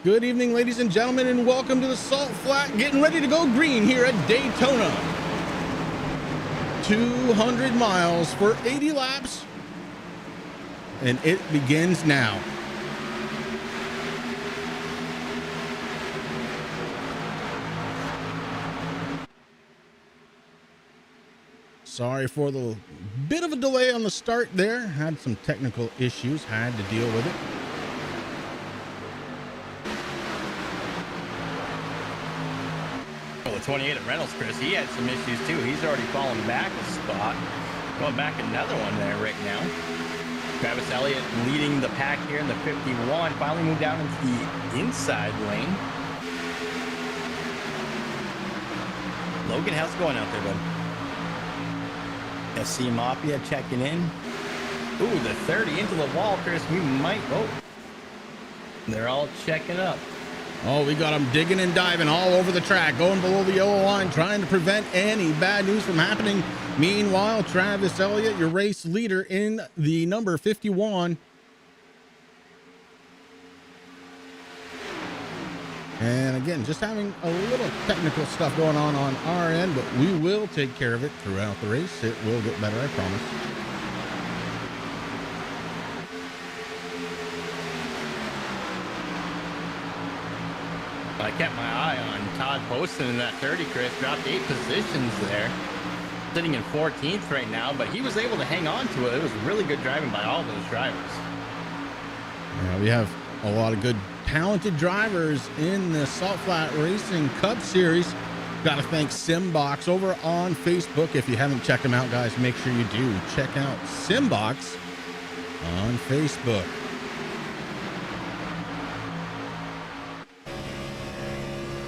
Good evening, ladies and gentlemen, and welcome to the Salt Flat, getting ready to go green here at Daytona. 200 miles for 80 laps, and it begins now. Sorry for the bit of a delay on the start there. Had some technical issues, had to deal with it. Well, the 28 at Reynolds, Chris, he had some issues too. He's already fallen back a spot. Going back another one there right now. Travis Elliott leading the pack here in the 51. Finally moved down into the inside lane. Logan, how's it going out there, bud? SC Mafia checking in. Ooh, the 30 into the wall, Chris. We might. Oh, they're all checking up. Oh, we got them digging and diving all over the track, going below the yellow line, trying to prevent any bad news from happening. Meanwhile, Travis Elliott, your race leader in the number 51. And again, just having a little technical stuff going on our end, but we will take care of it throughout the race. It will get better, I promise. I kept my eye on Todd Poston in that 30, Chris. Dropped 8 positions there. Sitting in 14th right now, but he was able to hang on to it. It was really good driving by all those drivers. Yeah, we have a lot of good, talented drivers in the Salt Flat Racing Cup Series. Got to thank SimBox over on Facebook. If you haven't checked them out, guys, make sure you do. Check out SimBox on Facebook.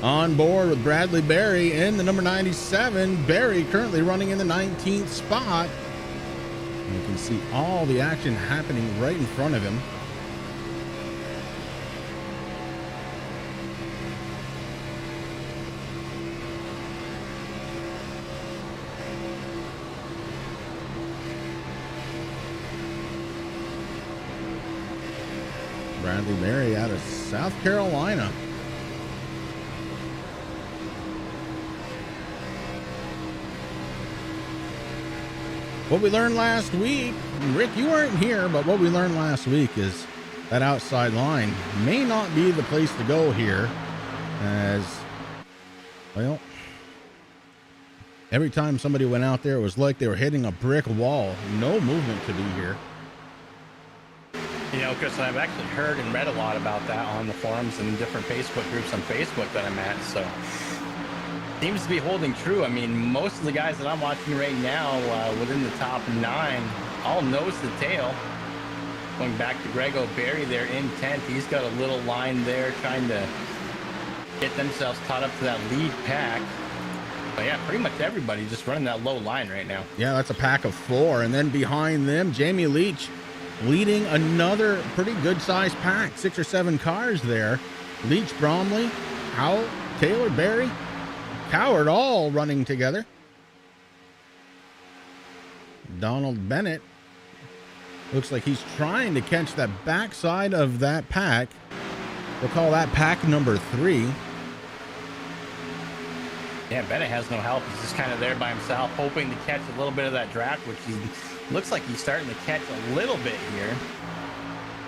On board with Bradley Berry in the number 97. Berry currently running in the 19th spot. And you can see all the action happening right in front of him. Bradley Berry out of South Carolina. What we learned last week, Rick, you weren't here, but what we learned last week is that outside line may not be the place to go here, as, well, every time somebody went out there, it was like they were hitting a brick wall. No movement to be here. You know, Chris, I've actually heard and read a lot about that on the forums and different Facebook groups on Facebook that I'm at, so seems to be holding true. I mean, most of the guys that I'm watching right now within the top 9 all nose to tail. Going back to Grego Berry there in 10th. He's got a little line there trying to get themselves caught up to that lead pack. But yeah, pretty much everybody just running that low line right now. Yeah, that's a pack of 4. And then behind them, Jamie Leach leading another pretty good sized pack. 6 or 7 cars there. Leach, Bromley, Howell, Taylor, Berry, Coward all running together. Donald Bennett looks like he's trying to catch that backside of that pack. We'll call that pack number 3. Yeah, Bennett has no help. He's just kind of there by himself, hoping to catch a little bit of that draft, which he looks like he's starting to catch a little bit here.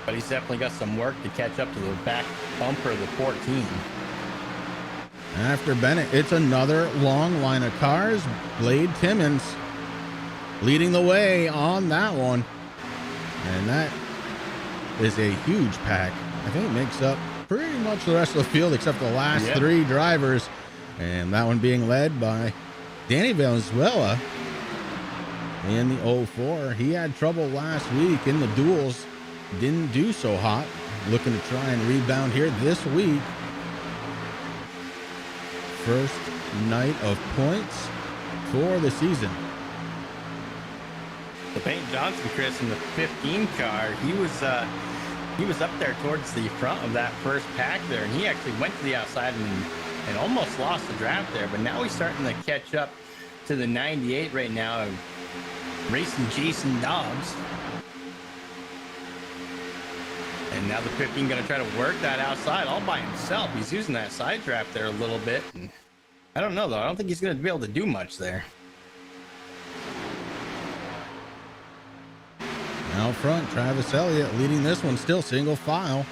But he's definitely got some work to catch up to the back bumper of the 14. After Bennett, it's another long line of cars. Blade Timmons leading the way on that one. And that is a huge pack. I think it makes up pretty much the rest of the field except the last 3 drivers. And that one being led by Danny Valenzuela in the 04. He had trouble last week in the duels. Didn't do so hot. Looking to try and rebound here this week. First night of points for the season. The Payne Johnson, Chris, in the 15 car, he was up there towards the front of that first pack there, and he actually went to the outside and almost lost the draft there. But now he's starting to catch up to the 98 right now, racing Jason Dobbs. And now the 15 going to try to work that outside all by himself. He's using that side draft there a little bit. And I don't know, though. I don't think he's going to be able to do much there. Out front, Travis Elliott leading this one, still single file.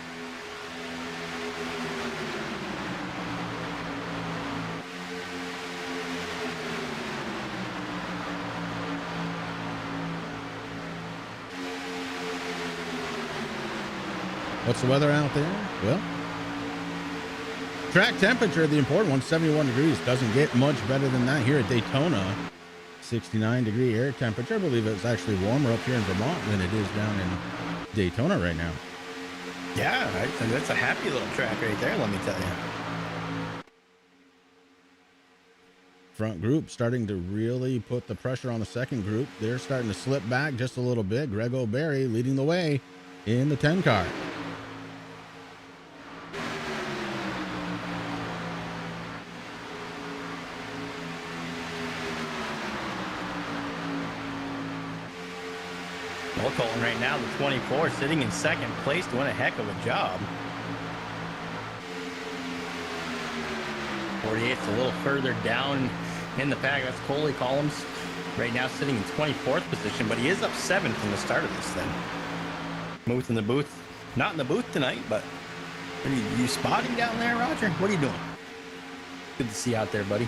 What's the weather out there? Well, track temperature, the important one, 71 degrees. Doesn't get much better than that here at Daytona. 69-degree air temperature. I believe it's actually warmer up here in Vermont than it is down in Daytona right now. Yeah, that's a happy little track right there, let me tell you. Front group starting to really put the pressure on the second group. They're starting to slip back just a little bit. Greg O'Berry leading the way in the 10 car. Well, Colton right now, the 24, sitting in second place, doing a heck of a job. 48's a little further down in the pack. That's Coley Collins right now sitting in 24th position, but he is up 7 from the start of this thing. Booth in the booth. Not in the booth tonight, but are you spotting down there, Roger? What are you doing? Good to see you out there, buddy.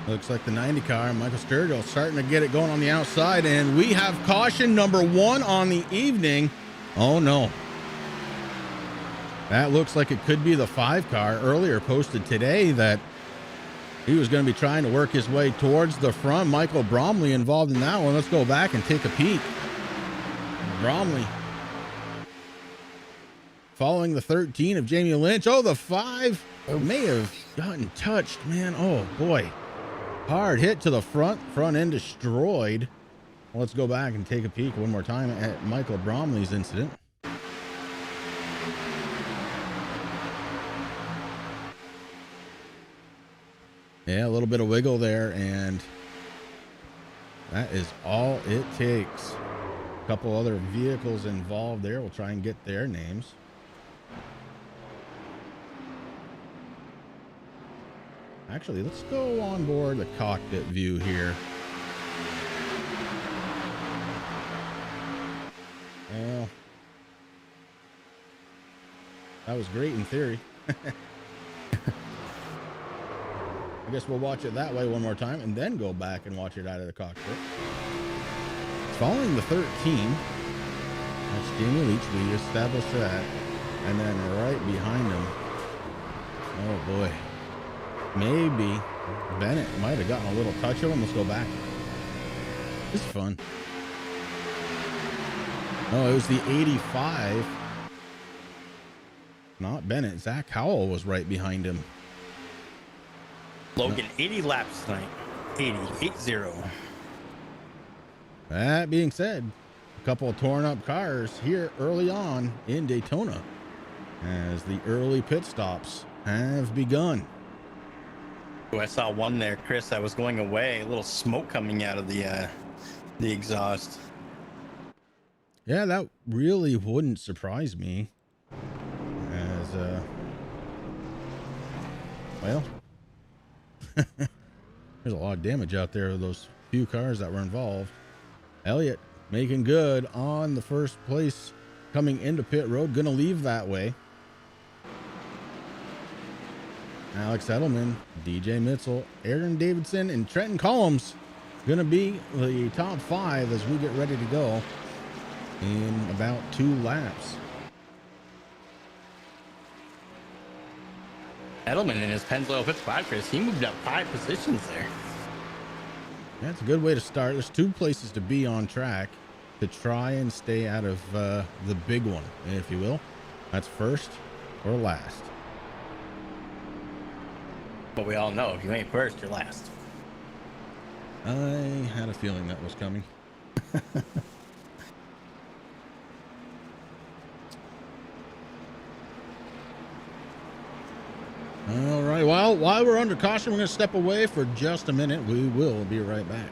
Looks like the 90 car, Michael Sturgill, starting to get it going on the outside, and we have caution number 1 on the evening. Oh no. That looks like it could be the 5 car. Earlier posted today that he was going to be trying to work his way towards the front. Michael Bromley involved in that one. Let's go back and take a peek. Bromley following the 13 of Jamie Lynch. Oh, the 5 may have gotten touched, man. Oh boy. Hard hit to the front end destroyed. Let's go back and take a peek one more time at Michael Bromley's incident. Yeah, a little bit of wiggle there, and that is all it takes. A couple other vehicles involved there. We'll try and get their names. Actually, let's go on board the cockpit view here. Well, that was great in theory. I guess we'll watch it that way one more time and then go back and watch it out of the cockpit. It's following the 13. That's Jamie Leach. We established that. And then right behind him. Oh boy. Maybe Bennett might have gotten a little touch of him. Let's go back. This is fun. Oh, it was the 85. Not Bennett. Zach Howell was right behind him. Logan, 80 laps tonight. 80. That being said, a couple of torn up cars here early on in Daytona as the early pit stops have begun. Oh, I saw one there, Chris, that was going away. A little smoke coming out of the exhaust. Yeah, that really wouldn't surprise me. As, well, there's a lot of damage out there with those few cars that were involved. Elliott making good on the first place coming into pit road. Gonna leave that way. Alex Edelman, DJ Mitchell, Aaron Davidson, and Trenton Collins gonna be the top 5 as we get ready to go in about 2 laps. Edelman in his Pennzoil 55, Chris, he moved up 5 positions there. That's a good way to start. There's 2 places to be on track to try and stay out of the big one, if you will. That's first or last. But we all know if you ain't first, you're last. I had a feeling that was coming. while we're under caution, we're going to step away for just a minute. We will be right back.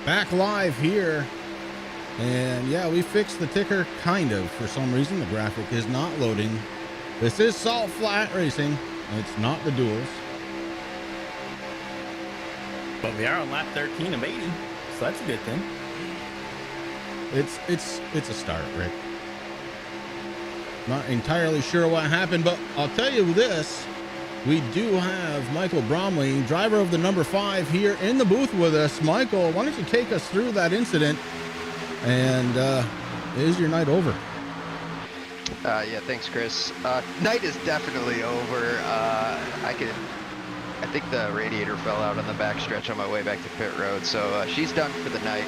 Back live here, and yeah, we fixed the ticker kind of. For some reason the graphic is not loading. This is Salt Flat Racing, it's not the duels, But we are on lap 13 of 80, so that's a good thing. it's a start, Rick. Not entirely sure what happened, but I'll tell you this, we do have Michael Bromley, driver of the number 5, here in the booth with us. Michael, why don't you take us through that incident, and is your night over? Yeah, thanks, Chris. Night is definitely over. I think the radiator fell out on the back stretch on my way back to pit road, so she's done for the night.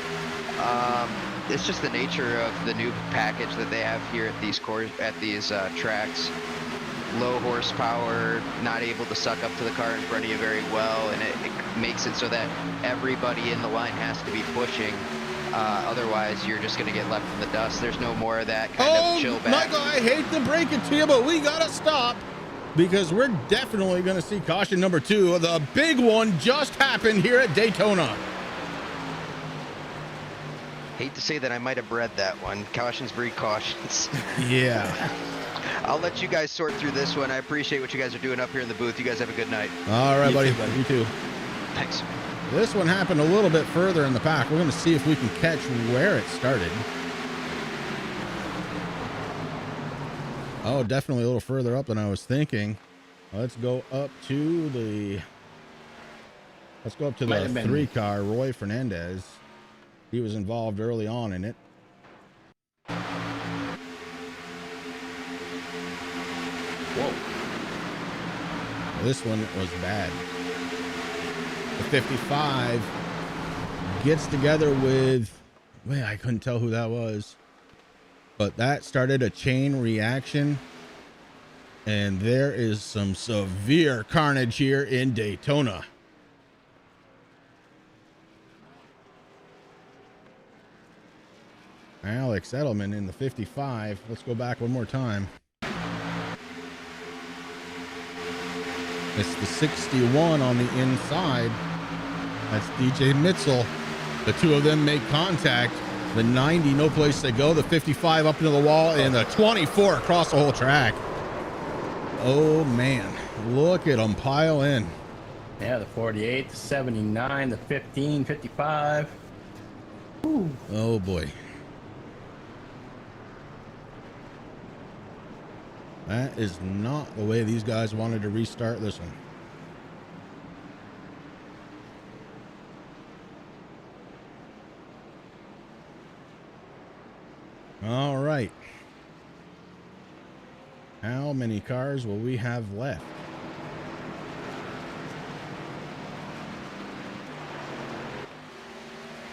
It's just the nature of the new package that they have here at these tracks. Low horsepower, not able to suck up to the car in front of you very well, and it makes it so that everybody in the line has to be pushing. Otherwise, you're just going to get left in the dust. There's no more of that kind of chill back. Michael, I hate to break it to you, but we got to stop because we're definitely going to see caution number 2. The big one just happened here at Daytona. Hate to say that I might have bred that one. Cautions breed cautions. Yeah. I'll let you guys sort through this one. I appreciate what you guys are doing up here in the booth. You guys have a good night. All right, buddy. You too. Thanks. This one happened a little bit further in the pack. We're going to see if we can catch where it started. Oh, definitely a little further up than I was thinking. Let's go up to the 3 car, Roy Fernandez. He was involved early on in it. Whoa. This one was bad. The 55 gets together with, man, I couldn't tell who that was, but that started a chain reaction. And there is some severe carnage here in Daytona. Alex Edelman in the 55. Let's go back one more time. It's the 61 on the inside. That's DJ Mitchell. The two of them make contact. The 90, no place to go. The 55 up into the wall, and the 24 across the whole track. Oh, man. Look at them pile in. Yeah, the 48, the 79, the 15, 55. Ooh. Oh, boy. That is not the way these guys wanted to restart this one. All right. How many cars will we have left?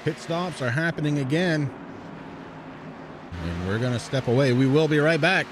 Pit stops are happening again. And we're going to step away. We will be right back.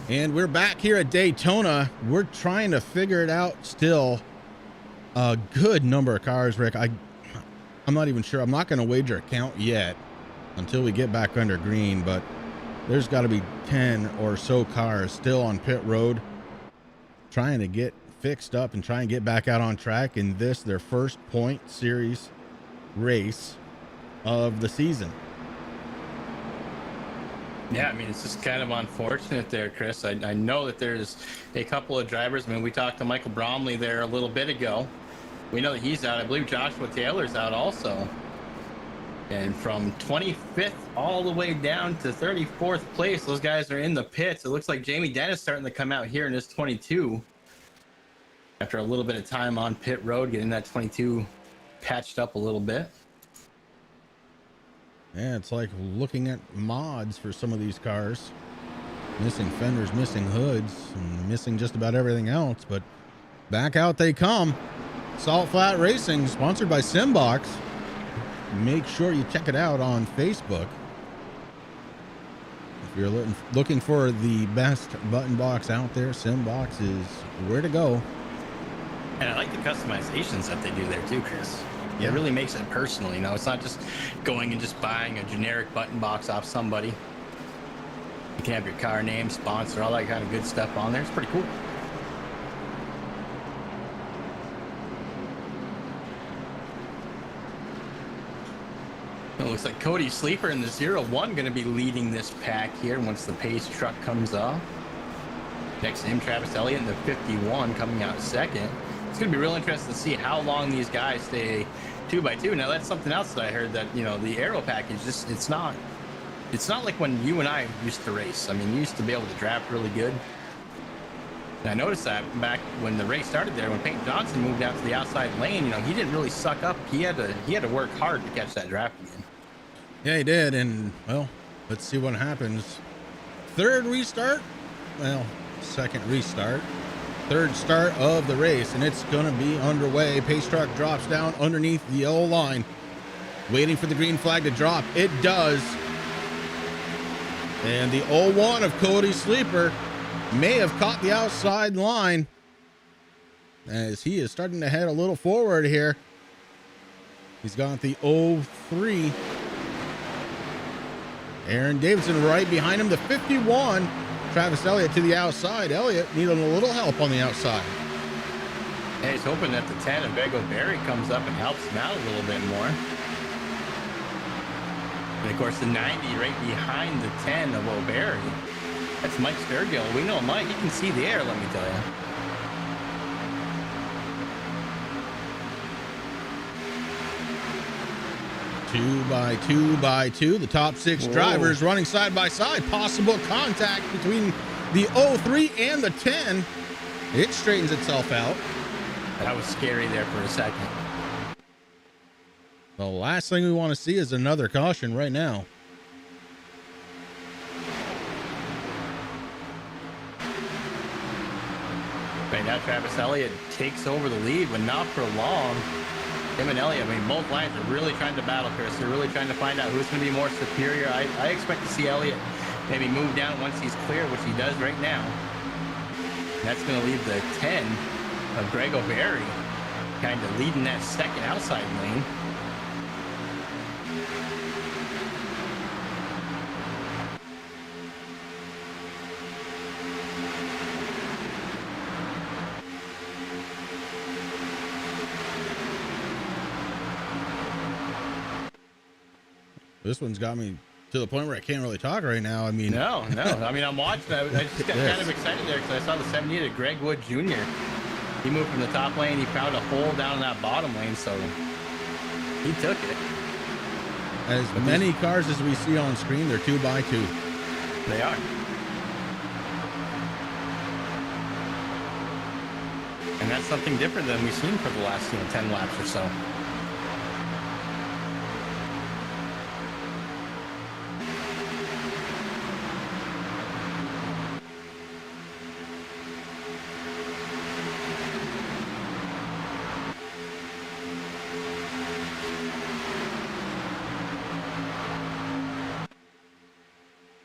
And we're back here at Daytona. We're trying to figure it out still. A good number of cars, Rick. I'm not even sure. I'm not going to wager a count yet until we get back under green, but there's got to be 10 or so cars still on pit road trying to get fixed up and try and get back out on track in this, their first point series race of the season. Yeah, I mean, it's just kind of unfortunate there, Chris. I know that there's a couple of drivers. I mean, we talked to Michael Bromley there a little bit ago. We know that he's out. I believe Joshua Taylor's out also. And from 25th all the way down to 34th place, those guys are in the pits. It looks like Jamie Dennis starting to come out here in his 22. After a little bit of time on pit road, getting that 22 patched up a little bit. Yeah, it's like looking at mods for some of these cars. Missing fenders, missing hoods, and missing just about everything else. But back out they come. Salt Flat Racing, sponsored by SimBox. Make sure you check it out on Facebook. If you're looking for the best button box out there, SimBox is where to go. And I like the customizations that they do there too, Chris. Yeah. It really makes it personal, you know. It's not just going and just buying a generic button box off somebody. You can have your car name, sponsor, all that kind of good stuff on there. It's pretty cool. It looks like Cody Sleeper in the 0-1 going to be leading this pack here once the pace truck comes off. Next to him, Travis Elliott in the 51 coming out second. It's going to be real interesting to see how long these guys stay 2x2. Now that's something else that I heard, that, you know, the aero package, just it's not like when you and I used to race. I mean, you used to be able to draft really good. And I noticed that back when the race started there, when Peyton Johnson moved out to the outside lane, you know, he didn't really suck up. He had to work hard to catch that draft again. Yeah, he did. And well, let's see what happens. Third restart. Well, second restart. third start of the race, and it's going to be underway. Pace truck drops down underneath the yellow line, waiting for the green flag to drop. It does. And the 01 of Cody Sleeper may have caught the outside line as he is starting to head a little forward here. He's got the 03. Aaron Davidson right behind him, the 51. Travis Elliott to the outside. Elliott needing a little help on the outside. And he's hoping that the 10 of Greg O'Berry comes up and helps him out a little bit more. And of course, the 90 right behind the 10 of O'Berry. That's Mike Sturgill. We know Mike, he can see the air, let me tell you. Two by two. The top six drivers running side by side. Possible contact between the 03 and the 10. It straightens itself out. That was scary there for a second. The last thing we want to see is another caution right now. Right now, Travis Elliott takes over the lead, but not for long. Him and Elliott, I mean, both lines are really trying to battle, Chris. They're really trying to find out who's going to be more superior. I expect to see Elliott maybe move down once he's clear, which he does right now. And that's going to leave the 10 of Greg O'Berry kind of leading that second outside lane. This one's got me to the point where I can't really talk right now. I mean, No. I mean, I'm watching. I just got kind of excited there because I saw the 78 of Greg Wood Jr. He moved from the top lane. He found a hole down in that bottom lane, so he took it. As many cars as we see on screen, they're 2 by 2. They are. And that's something different than we've seen for the last 10 laps or so.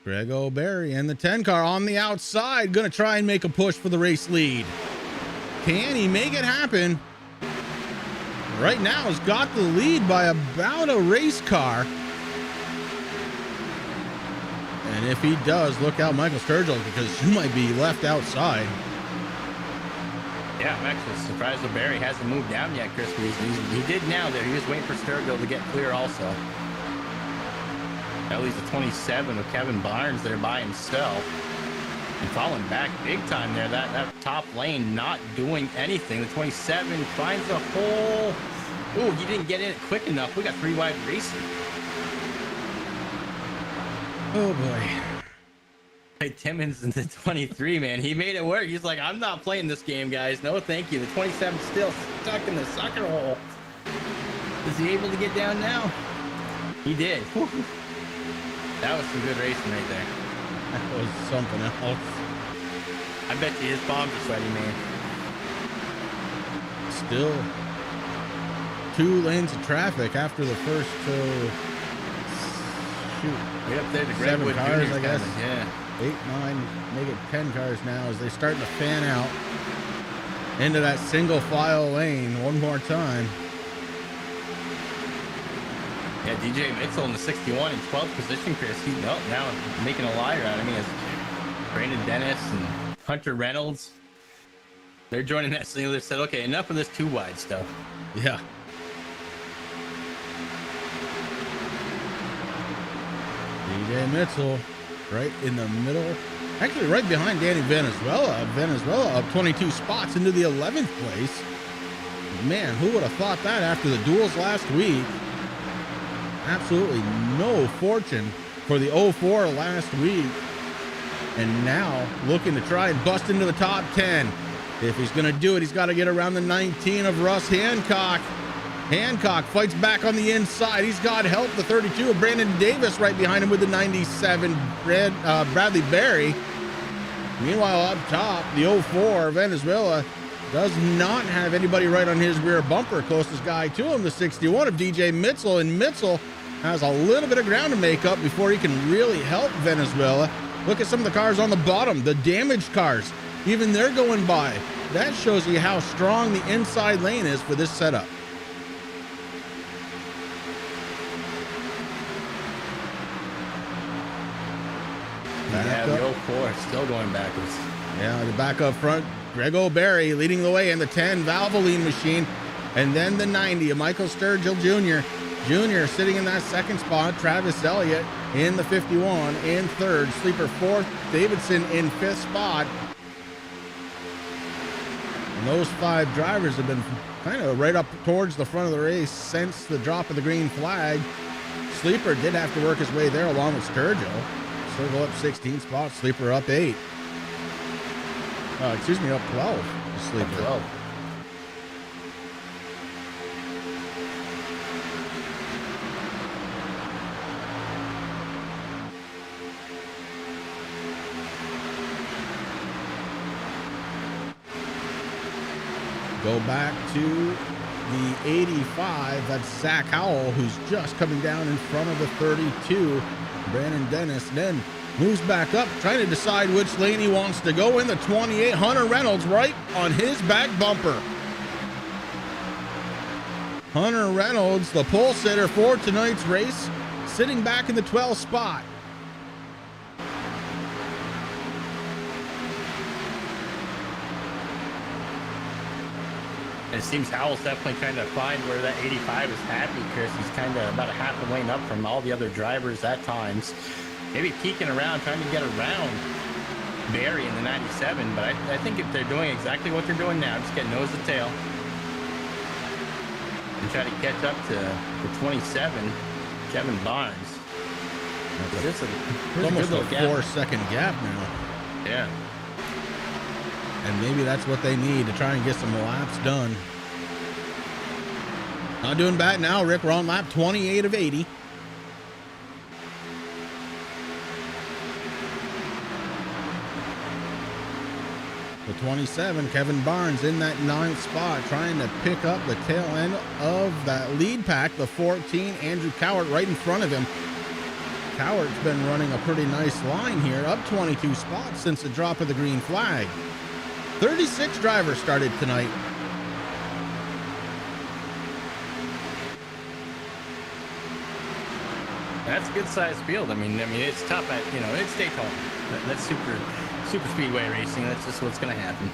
Greg O'Berry and the 10 car on the outside, going to try and make a push for the race lead. Can he make it happen? Right now, he's got the lead by about a race car. And if he does, look out, Michael Sturgill, because you might be left outside. Yeah, I'm actually surprised O'Berry hasn't moved down yet, Chris. He did now there. He was waiting for Sturgill to get clear also. At least a 27 of Kevin Barnes there by himself. And falling back big time there. That top lane not doing anything. The 27 finds a hole. Ooh, he didn't get in it quick enough. We got 3 wide racing. Oh, boy. Hey, Timmons in the 23, man. He made it work. He's like, I'm not playing this game, guys. No, thank you. The 27 still stuck in the sucker hole. Is he able to get down now? He did. Whew. That was some good racing right there. That was something else. I bet you his bombs are sweaty, man. Still 2 lanes of traffic after the first, Right up there, the 7 Gregwood cars, Jr.'s I guess. coming, yeah. 8, 9, make it 10 cars now as they're starting to fan out into that single file lane one more time. Yeah, DJ Mitchell in the 61 in 12th position, Chris. He's now making a liar out of me as Brandon Dennis and Hunter Reynolds. They're joining that single. They said, okay, enough of this 2 wide stuff. Yeah. DJ Mitchell right in the middle. Actually, right behind Danny Venezuela. Venezuela up 22 spots into the 11th place. Man, who would have thought that after the duels last week? Absolutely no fortune for the 04 last week. And now looking to try and bust into the top 10. If he's going to do it, he's got to get around the 19 of Russ Hancock. Hancock fights back on the inside. He's got help. The 32 of Brandon Davis right behind him with the 97. Bradley Berry. Meanwhile, up top, the 04 Venezuela does not have anybody right on his rear bumper. Closest guy to him, the 61 of DJ Mitzel, and Mitzel has a little bit of ground to make up before he can really help Venezuela. Look at some of the cars on the bottom, the damaged cars. Even they're going by. That shows you how strong the inside lane is for this setup. Yeah, the 04 still going backwards. Yeah, the back up front, Greg O'Barry leading the way in the 10 Valvoline machine. And then the 90 of Michael Sturgill Jr. Jr. sitting in that second spot. Travis Elliott in the 51 in third. Sleeper fourth. Davidson in fifth spot. And those 5 drivers have been kind of right up towards the front of the race since the drop of the green flag. Sleeper did have to work his way there along with Sturgill. Sturgill up 16 spots. Sleeper up 8. Excuse me, up 12. Sleeper. Up 12. Go back to the 85. That's Zach Howell, who's just coming down in front of the 32. Brandon Dennis then moves back up, trying to decide which lane he wants to go in. The 28, Hunter Reynolds, right on his back bumper. Hunter Reynolds, the pole sitter for tonight's race, sitting back in the 12th spot. It seems Howell's definitely trying to find where that 85 is happy, Chris. He's kind of about a half a lane up from all the other drivers at times. Maybe peeking around, trying to get around Barry in the 97. But I think if they're doing exactly what they're doing now, just get nose to tail and try to catch up to the 27, Kevin Barnes. It's almost a 4-second gap now. Yeah. And maybe that's what they need to try and get some laps done. Not doing bad now, Rick. We're on lap 28 of 80. The 27, Kevin Barnes in that 9th spot, trying to pick up the tail end of that lead pack. The 14, Andrew Cowart right in front of him. Cowart's been running a pretty nice line here, up 22 spots since the drop of the green flag. 36 drivers started tonight. That's a good sized field. I mean, it's tough at, it's Daytona. That's super speedway racing. That's just what's going to happen.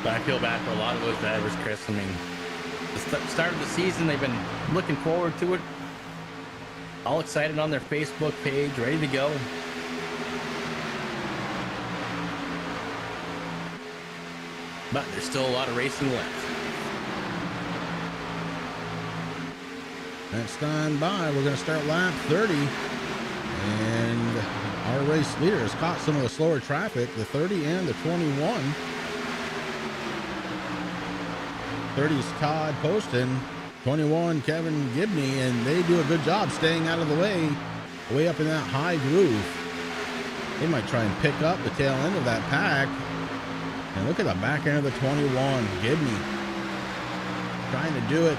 But I feel bad for a lot of those drivers, Chris. I mean, the start of the season, they've been looking forward to it. All excited on their Facebook page, ready to go. But there's still a lot of racing left. Next time by, we're going to start lap 30. And our race leader has caught some of the slower traffic, the 30 and the 21. 30's Todd Poston, 21 Kevin Gibney, and they do a good job staying out of the way up in that high groove. They might try and pick up the tail end of that pack. And look at the back end of the 21, Gibney. Trying to do it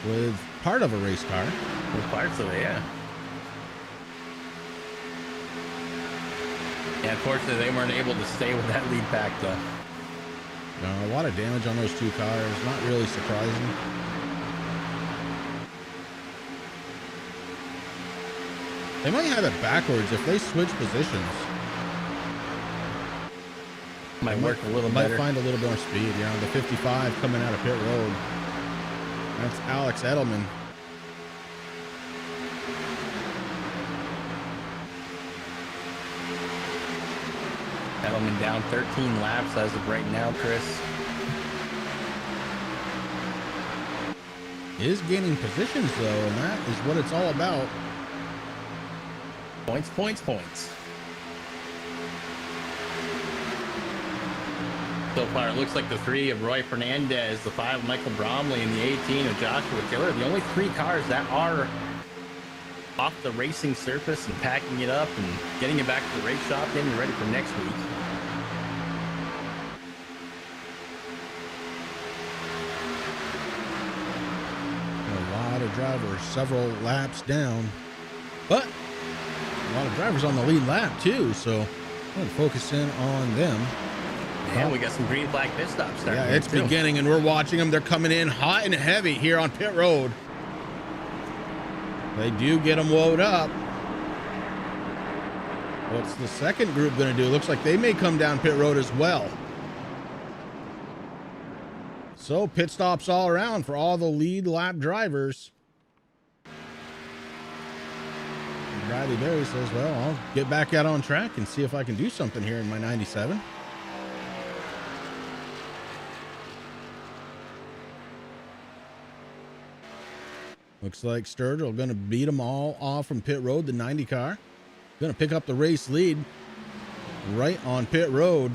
with part of a race car. With parts of it, yeah. Yeah, unfortunately, they weren't able to stay with that lead pack, though. No, a lot of damage on those 2 cars. Not really surprising. They might have it backwards if they switch positions. Might work a little better. Might find a little more speed. Yeah, the 55 coming out of pit road. That's Alex Edelman. Edelman down 13 laps as of right now, Chris. Is gaining positions though, and that is what it's all about. Points, points, points. So far, it looks like the 3 of Roy Fernandez, the 5 of Michael Bromley, and the 18 of Joshua Taylor, the only 3 cars that are off the racing surface and packing it up and getting it back to the race shop, getting it ready for next week. A lot of drivers, several laps down, but a lot of drivers on the lead lap too, so I'm going to focus in on them. And we got some green flag pit stops starting. Yeah, it's beginning, and we're watching them. They're coming in hot and heavy here on pit road. They do get them woed up. What's the second group going to do? Looks like they may come down pit road as well. So pit stops all around for all the lead lap drivers. And Riley Berry says, well, I'll get back out on track and see if I can do something here in my 97. Looks like Sturgill going to beat them all off from pit road, the 90 car. Going to pick up the race lead right on pit road.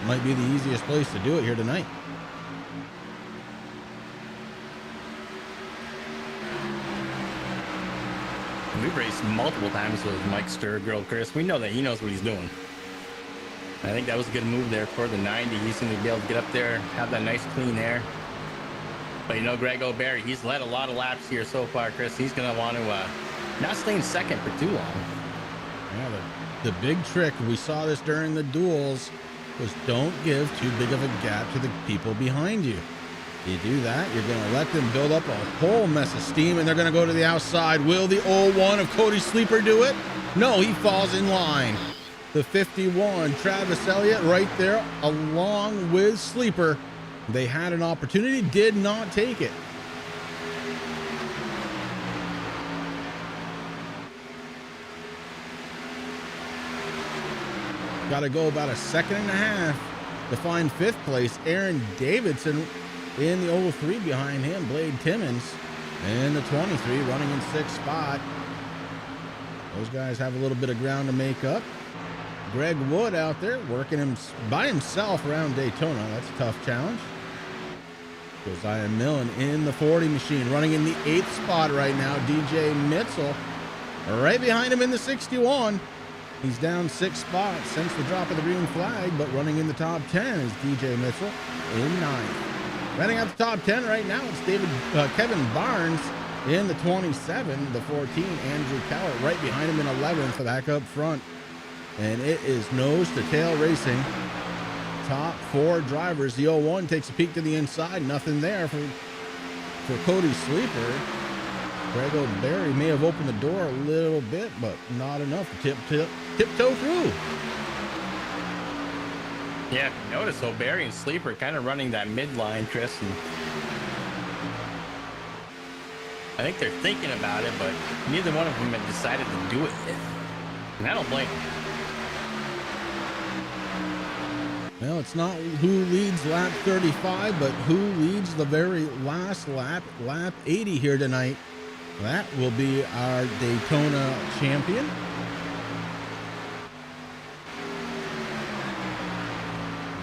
Might be the easiest place to do it here tonight. We've raced multiple times with Mike Sturgill, Chris. We know that he knows what he's doing. I think that was a good move there for the 90. He's going to be able to get up there, have that nice clean air. But you know, Greg O'Berry, he's led a lot of laps here so far, Chris. He's going to want to not stay in second for too long. Yeah, the big trick, we saw this during the duels, was don't give too big of a gap to the people behind you. You do that, you're going to let them build up a whole mess of steam, and they're going to go to the outside. Will the 01 of Cody Sleeper do it? No, he falls in line. The 51, Travis Elliott, right there, along with Sleeper. They had an opportunity, did not take it. Got to go about a second and a half to find fifth place. Aaron Davidson in the 03 behind him. Blade Timmons in the 23 running in sixth spot. Those guys have a little bit of ground to make up. Greg Wood out there working him by himself around Daytona. That's a tough challenge. Josiah Millen in the 40 machine, running in the 8th spot right now. DJ Mitzel right behind him in the 61. He's down 6 spots since the drop of the green flag, but running in the top 10 is DJ Mitzel in 9th. Running out the top 10 right now, it's Kevin Barnes in the 27. The 14, Andrew Cowart right behind him in 11th, back up front. And it is nose to tail racing. Top 4 drivers. The 01 takes a peek to the inside. Nothing there for Cody Sleeper. Greg O'Berry may have opened the door a little bit, but not enough to tiptoe through. Yeah, if you notice, O'Berry and Sleeper kind of running that midline, Chris. And I think they're thinking about it, but neither one of them had decided to do it yet. And I don't blame them. Well, it's not who leads lap 35, but who leads the very last lap, lap 80 here tonight. That will be our Daytona champion.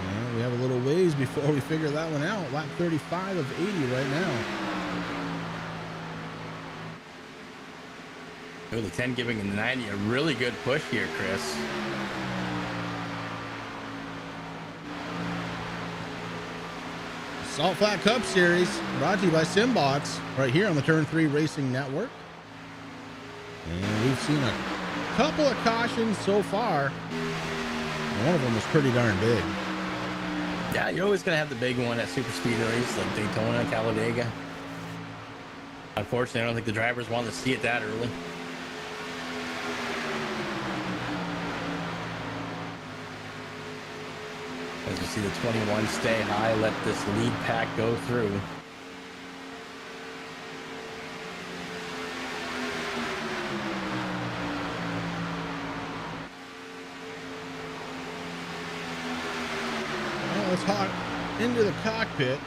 And we have a little ways before we figure that one out. Lap 35 of 80 right now. The 10 giving the 90 a really good push here, Chris. Salt Flat Cup Series brought to you by SimBox right here on the Turn 3 Racing Network. And we've seen a couple of cautions so far. One of them was pretty darn big. Yeah, you're always going to have the big one at super speedways like Daytona, Talladega. Unfortunately, I don't think the drivers want to see it that early. As you see the 21 stay high, let this lead pack go through. Well, let's hop into the cockpit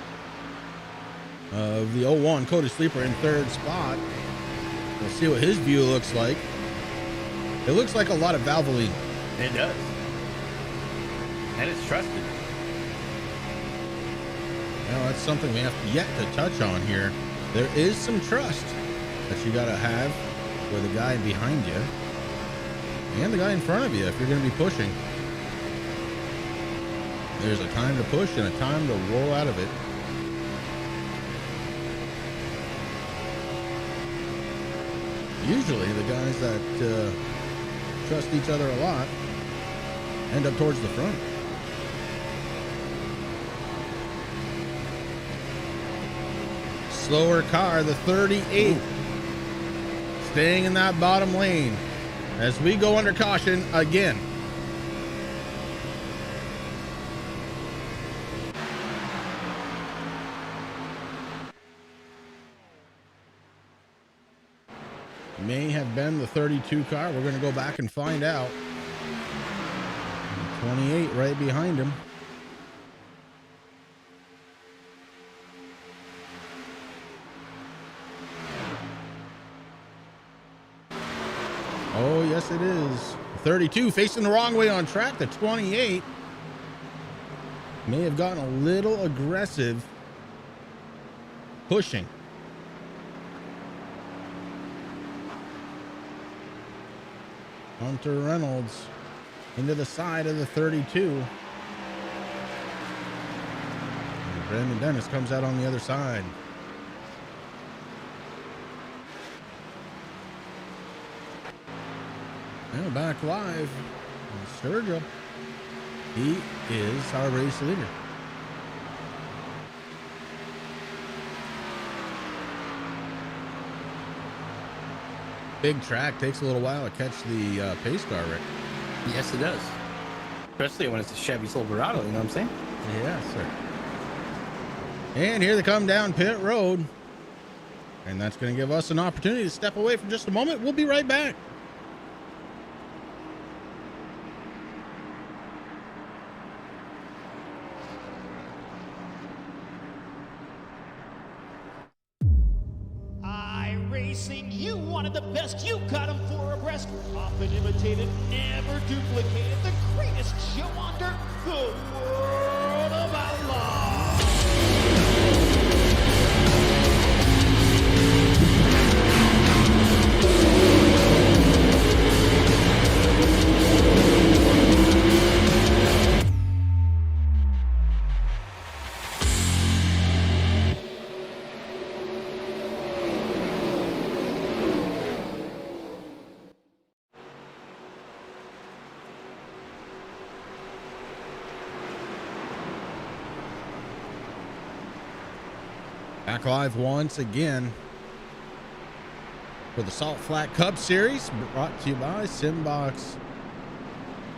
of the 01, Cody Sleeper in 3rd spot. We'll see what his view looks like. It looks like a lot of Valvoline. It does. And it's trusted. Well, that's something we have yet to touch on here. There is some trust that you gotta have with the guy behind you and the guy in front of you if you're gonna be pushing. There's a time to push and a time to roll out of it. Usually the guys that trust each other a lot end up towards the front. Slower car, the 38, staying in that bottom lane as we go under caution again. May have been the 32 car. We're going to go back and find out. 28 right behind him. Oh, yes, it is. 32 facing the wrong way on track. The 28 may have gotten a little aggressive pushing. Hunter Reynolds into the side of the 32. And Brandon Dennis comes out on the other side. Now back live. Sergio. He is our race leader. Big track, takes a little while to catch the pace car, Rick. Yes, it does. Especially when it's a Chevy Silverado, you know what I'm saying? Yes, sir. And here they come down pit road. And that's going to give us an opportunity to step away for just a moment. We'll be right back. Racing, you wanted the best, you got them 4 abreast, often imitated, never duplicated, the greatest show on dirt, the World of Outlaws. Back live once again for the Salt Flat Cup Series, brought to you by SimBox.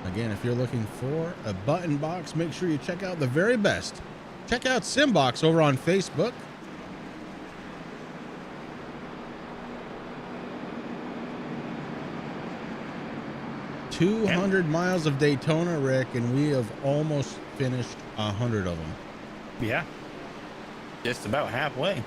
Again, if you're looking for a button box, make sure you check out the very best. Check out SimBox over on Facebook. "200 miles of Daytona, Rick, and we have almost finished 100 of them. Yeah. Just about halfway.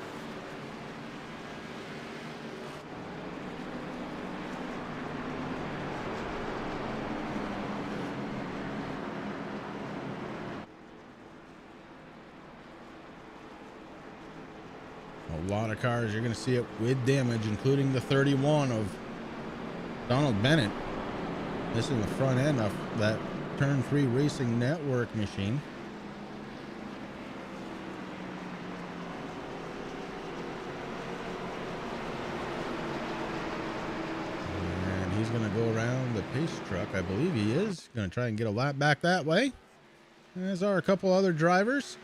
A lot of cars, you're going to see it with damage, including the 31 of Donald Bennett. This is the front end of that Turn 3 Racing Network machine. And he's going to go around the pace truck. I believe he is going to try and get a lap back that way, as are a couple other drivers.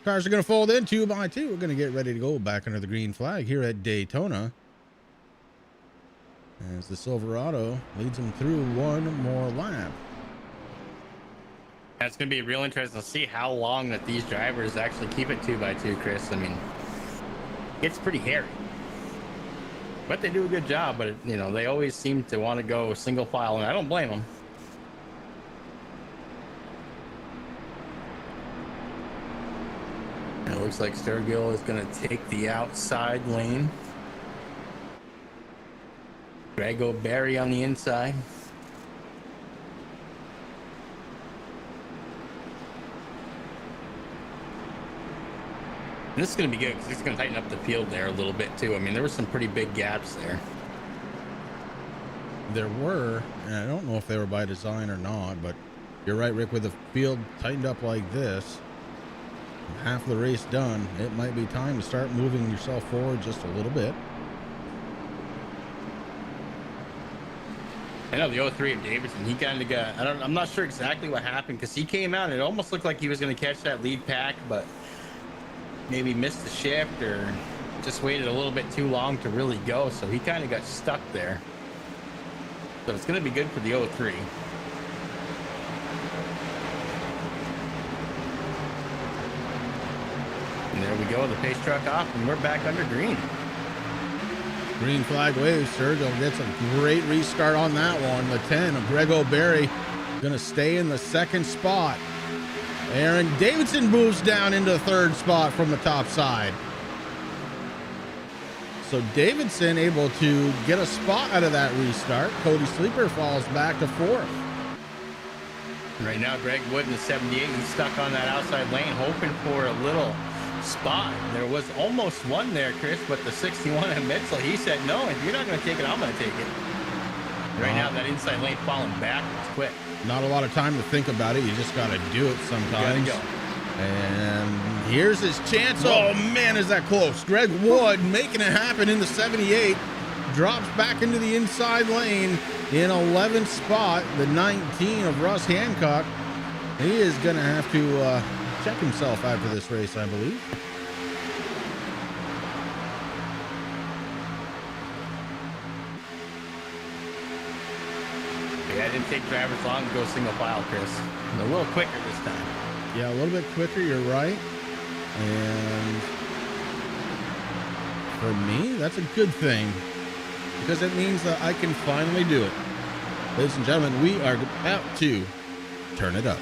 Cars are going to fold in 2 by 2. We're going to get ready to go back under the green flag here at Daytona, as the Silverado leads them through one more lap. It's going to be real interesting to see how long that these drivers actually keep it 2 by 2, Chris. I mean, it's pretty hairy, but they do a good job. But you know, they always seem to want to go single file, and I don't blame them. It looks like Sturgill is going to take the outside lane. Grego Barry on the inside. And this is going to be good because it's going to tighten up the field there a little bit too. I mean, there were some pretty big gaps there. There were, and I don't know if they were by design or not, but you're right, Rick, with the field tightened up like this, half the race done, it might be time to start moving yourself forward just a little bit. I know the 03 of Davidson, he kind of got, I'm not sure exactly what happened because he came out and it almost looked like he was going to catch that lead pack, but maybe missed the shift or just waited a little bit too long to really go. So he kind of got stuck there. So it's going to be good for the 03. And there we go, the pace truck off, and we're back under green. Green flag wave. Sergio gets a great restart on that one. The 10 of Greg O'Berry going to stay in the second spot. Aaron Davidson moves down into the third spot from the top side. So Davidson able to get a spot out of that restart. Cody Sleeper falls back to fourth. Right now, Greg Wood in the 78, he's stuck on that outside lane, hoping for a little spot. There was almost one there, Chris, but the 61 of Mitchell, he said, no, if you're not going to take it, I'm going to take it. Right now, that inside lane falling backwards quick. Not a lot of time to think about it. You just got to do it sometimes. You gotta go. And here's his chance. Oh, man, is that close. Greg Wood making it happen in the 78. Drops back into the inside lane in 11th spot. The 19 of Russ Hancock. He is going to have to check himself after this race, I believe. Yeah, it didn't take drivers long to go single file, Chris. A little quicker this time. Yeah, a little bit quicker, you're right. And for me, that's a good thing because it means that I can finally do it. Ladies and gentlemen, we are about to turn it up.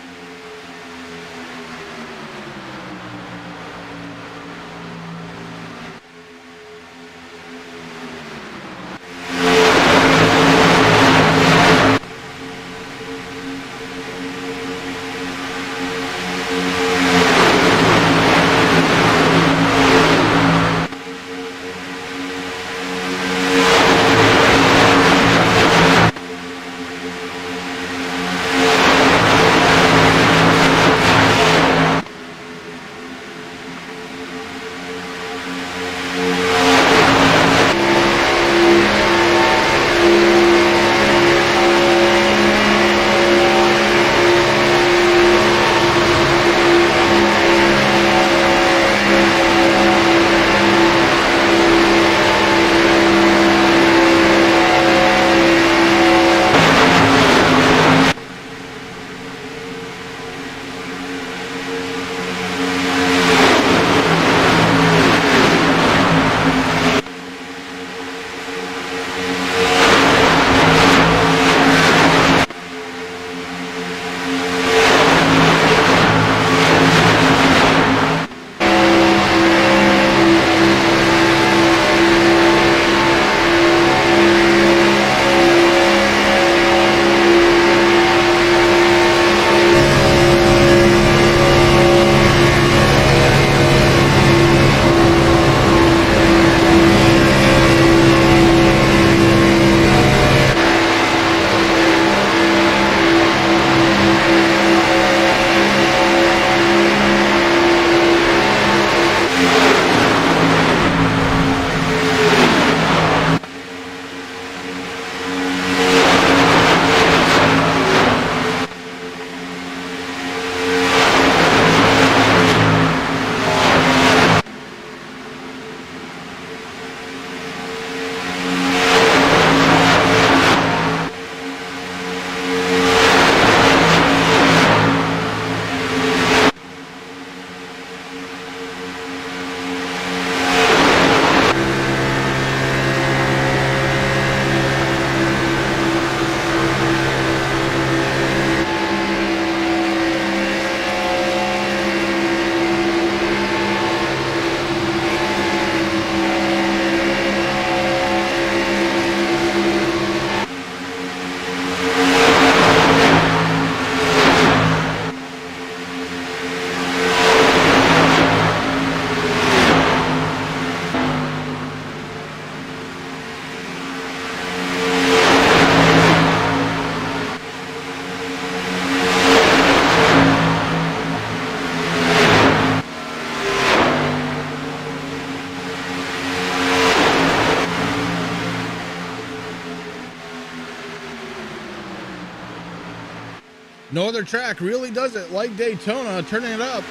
No other track really does it like Daytona, turning it up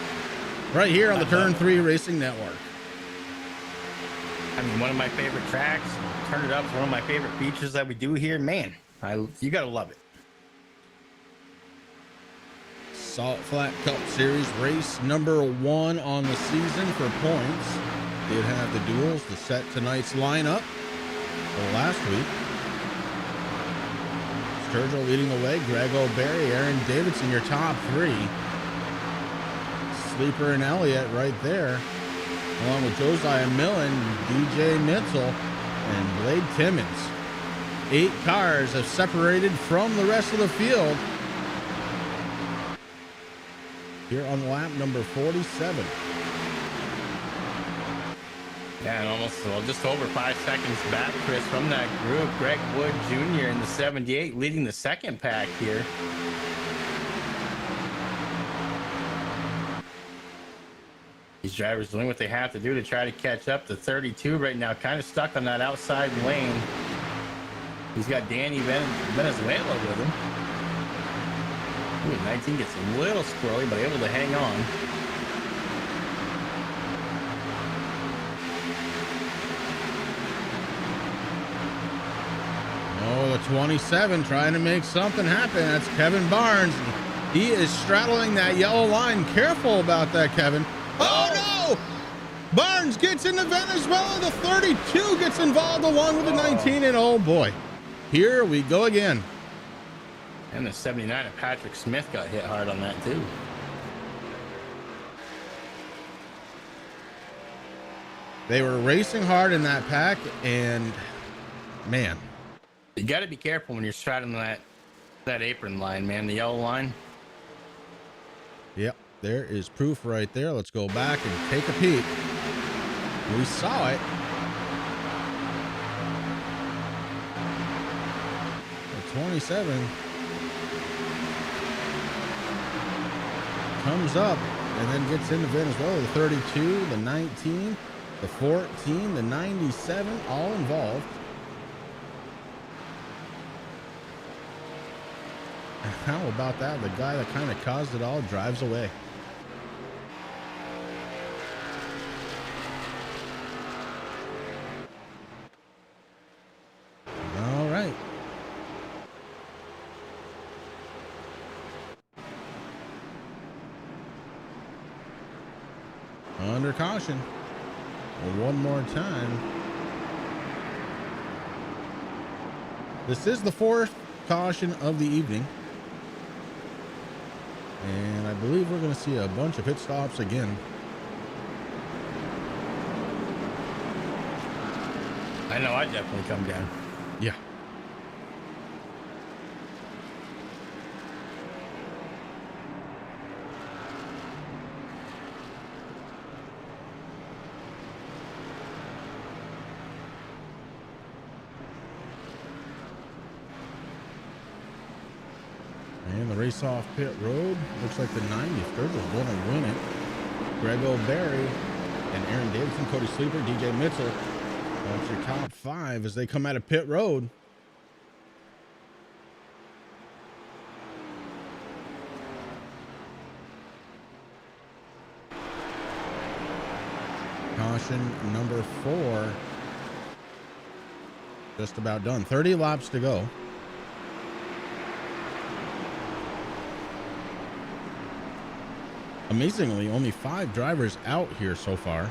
right here on the Turn 3 Racing Network. I mean, one of my favorite tracks. Turn it up is one of my favorite features that we do here. Man, you gotta love it. Salt Flat Cup Series race number 1 on the season for points. Did have the duels to set tonight's lineup for last week. Sturgill leading the way. Greg O'Berry, Aaron Davidson, your top 3. Sleeper and Elliott right there, along with Josiah Millen, DJ Mitchell, and Blade Timmons. 8 cars have separated from the rest of the field here on lap number 47. Yeah, and almost, well, just over 5 seconds back, Chris, from that group. Greg Wood Jr. in the 78 leading the second pack here. These drivers doing what they have to do to try to catch up. The 32 right now kind of stuck on that outside lane. He's got Danny Venezuela with him. Ooh, 19 gets a little squirrely, but able to hang on. Oh, the 27 trying to make something happen. That's Kevin Barnes. He is straddling that yellow line. Careful about that, Kevin. Oh, no! Barnes gets into Venezuela. The 32 gets involved along with the 19. And oh, boy. Here we go again. And the 79 of Patrick Smith got hit hard on that, too. They were racing hard in that pack, and, man. You got to be careful when you're straddling that apron line, man, the yellow line. Yep, there is proof right there. Let's go back and take a peek. We saw it. The 27 comes up and then gets into Venezuela. The 32, the 19, the 14, the 97, all involved. And how about that? The guy that kind of caused it all drives away. All right. Under caution. One more time. This is the 4th caution of the evening. And I believe we're going to see a bunch of pit stops again. I know I'd definitely come down. Yeah. And the race off pit road. Looks like the 90 Sturgill's going to win it. Greg O'Berry and Aaron Davidson, Cody Sleeper, DJ Mitchell. That's your top 5 as they come out of pit road. Caution number 4. Just about done. 30 laps to go. Amazingly, only 5 drivers out here so far.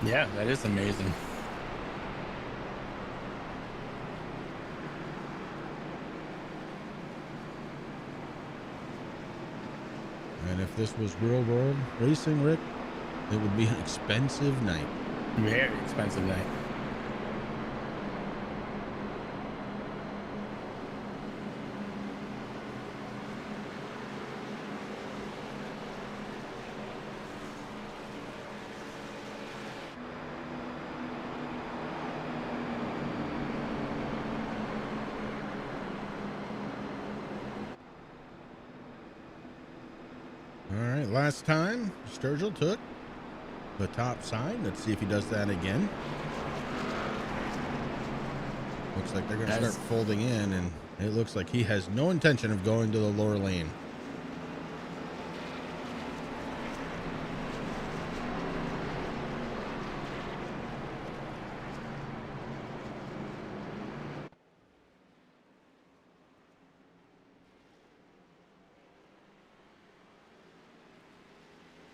Yeah, that is amazing. And if this was real world racing, Rick, it would be an expensive night. Very expensive night. All right, last time Sturgill took the top side. Let's see if he does that again. Looks like they're going to start folding in, and it looks like he has no intention of going to the lower lane.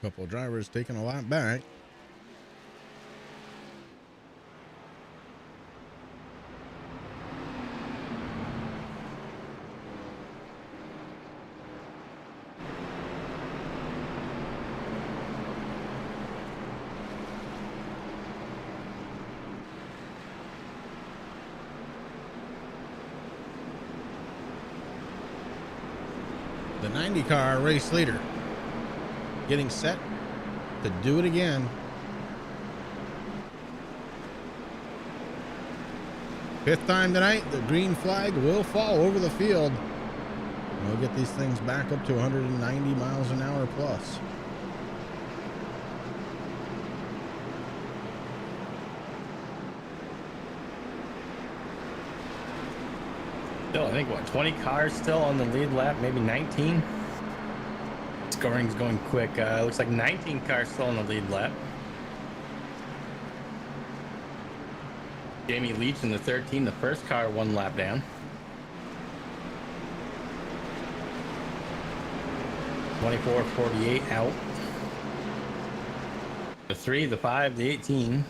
Couple of drivers taking a lap back. The 90 car race leader getting set to do it again. Fifth time tonight, the green flag will fall over the field. We'll get these things back up to 190 miles an hour plus. Still, I think, what, 20 cars still on the lead lap, maybe 19? Scoring's going quick. Looks like 19 cars still on the lead lap. Jamie Leach in the 13, the first car 1 lap down. 24-48 out. The 3, the 5, the 18.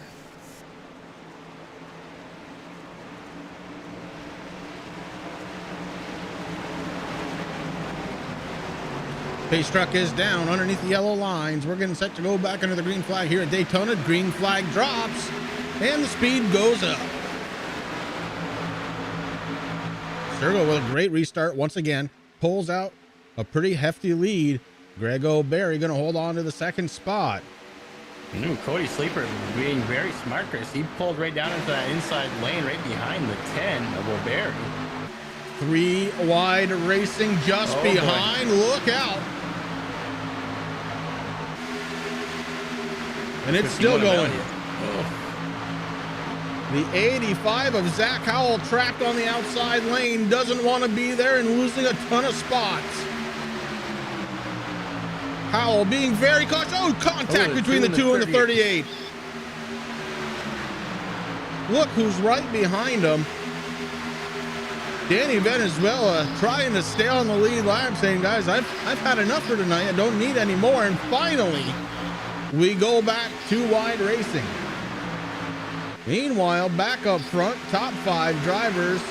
Pace truck is down underneath the yellow lines. We're getting set to go back under the green flag here at Daytona. Green flag drops and the speed goes up. Sturgill with a great restart once again. Pulls out a pretty hefty lead. Greg O'Berry going to hold on to the second spot. Cody Sleeper being very smart, Chris. He pulled right down into that inside lane right behind the 10 of O'Berry. 3 wide racing just behind. Boy. Look out. And it's still going. The 85 of Zach Howell trapped on the outside lane. Doesn't want to be there and losing a ton of spots. Howell being very cautious. Oh, contact between the 2 and the 38. Look who's right behind him. Danny Venezuela trying to stay on the lead lap, saying, guys, I've had enough for tonight. I don't need any more. And finally, we go back 2 wide racing. Meanwhile, back up front, top 5 drivers.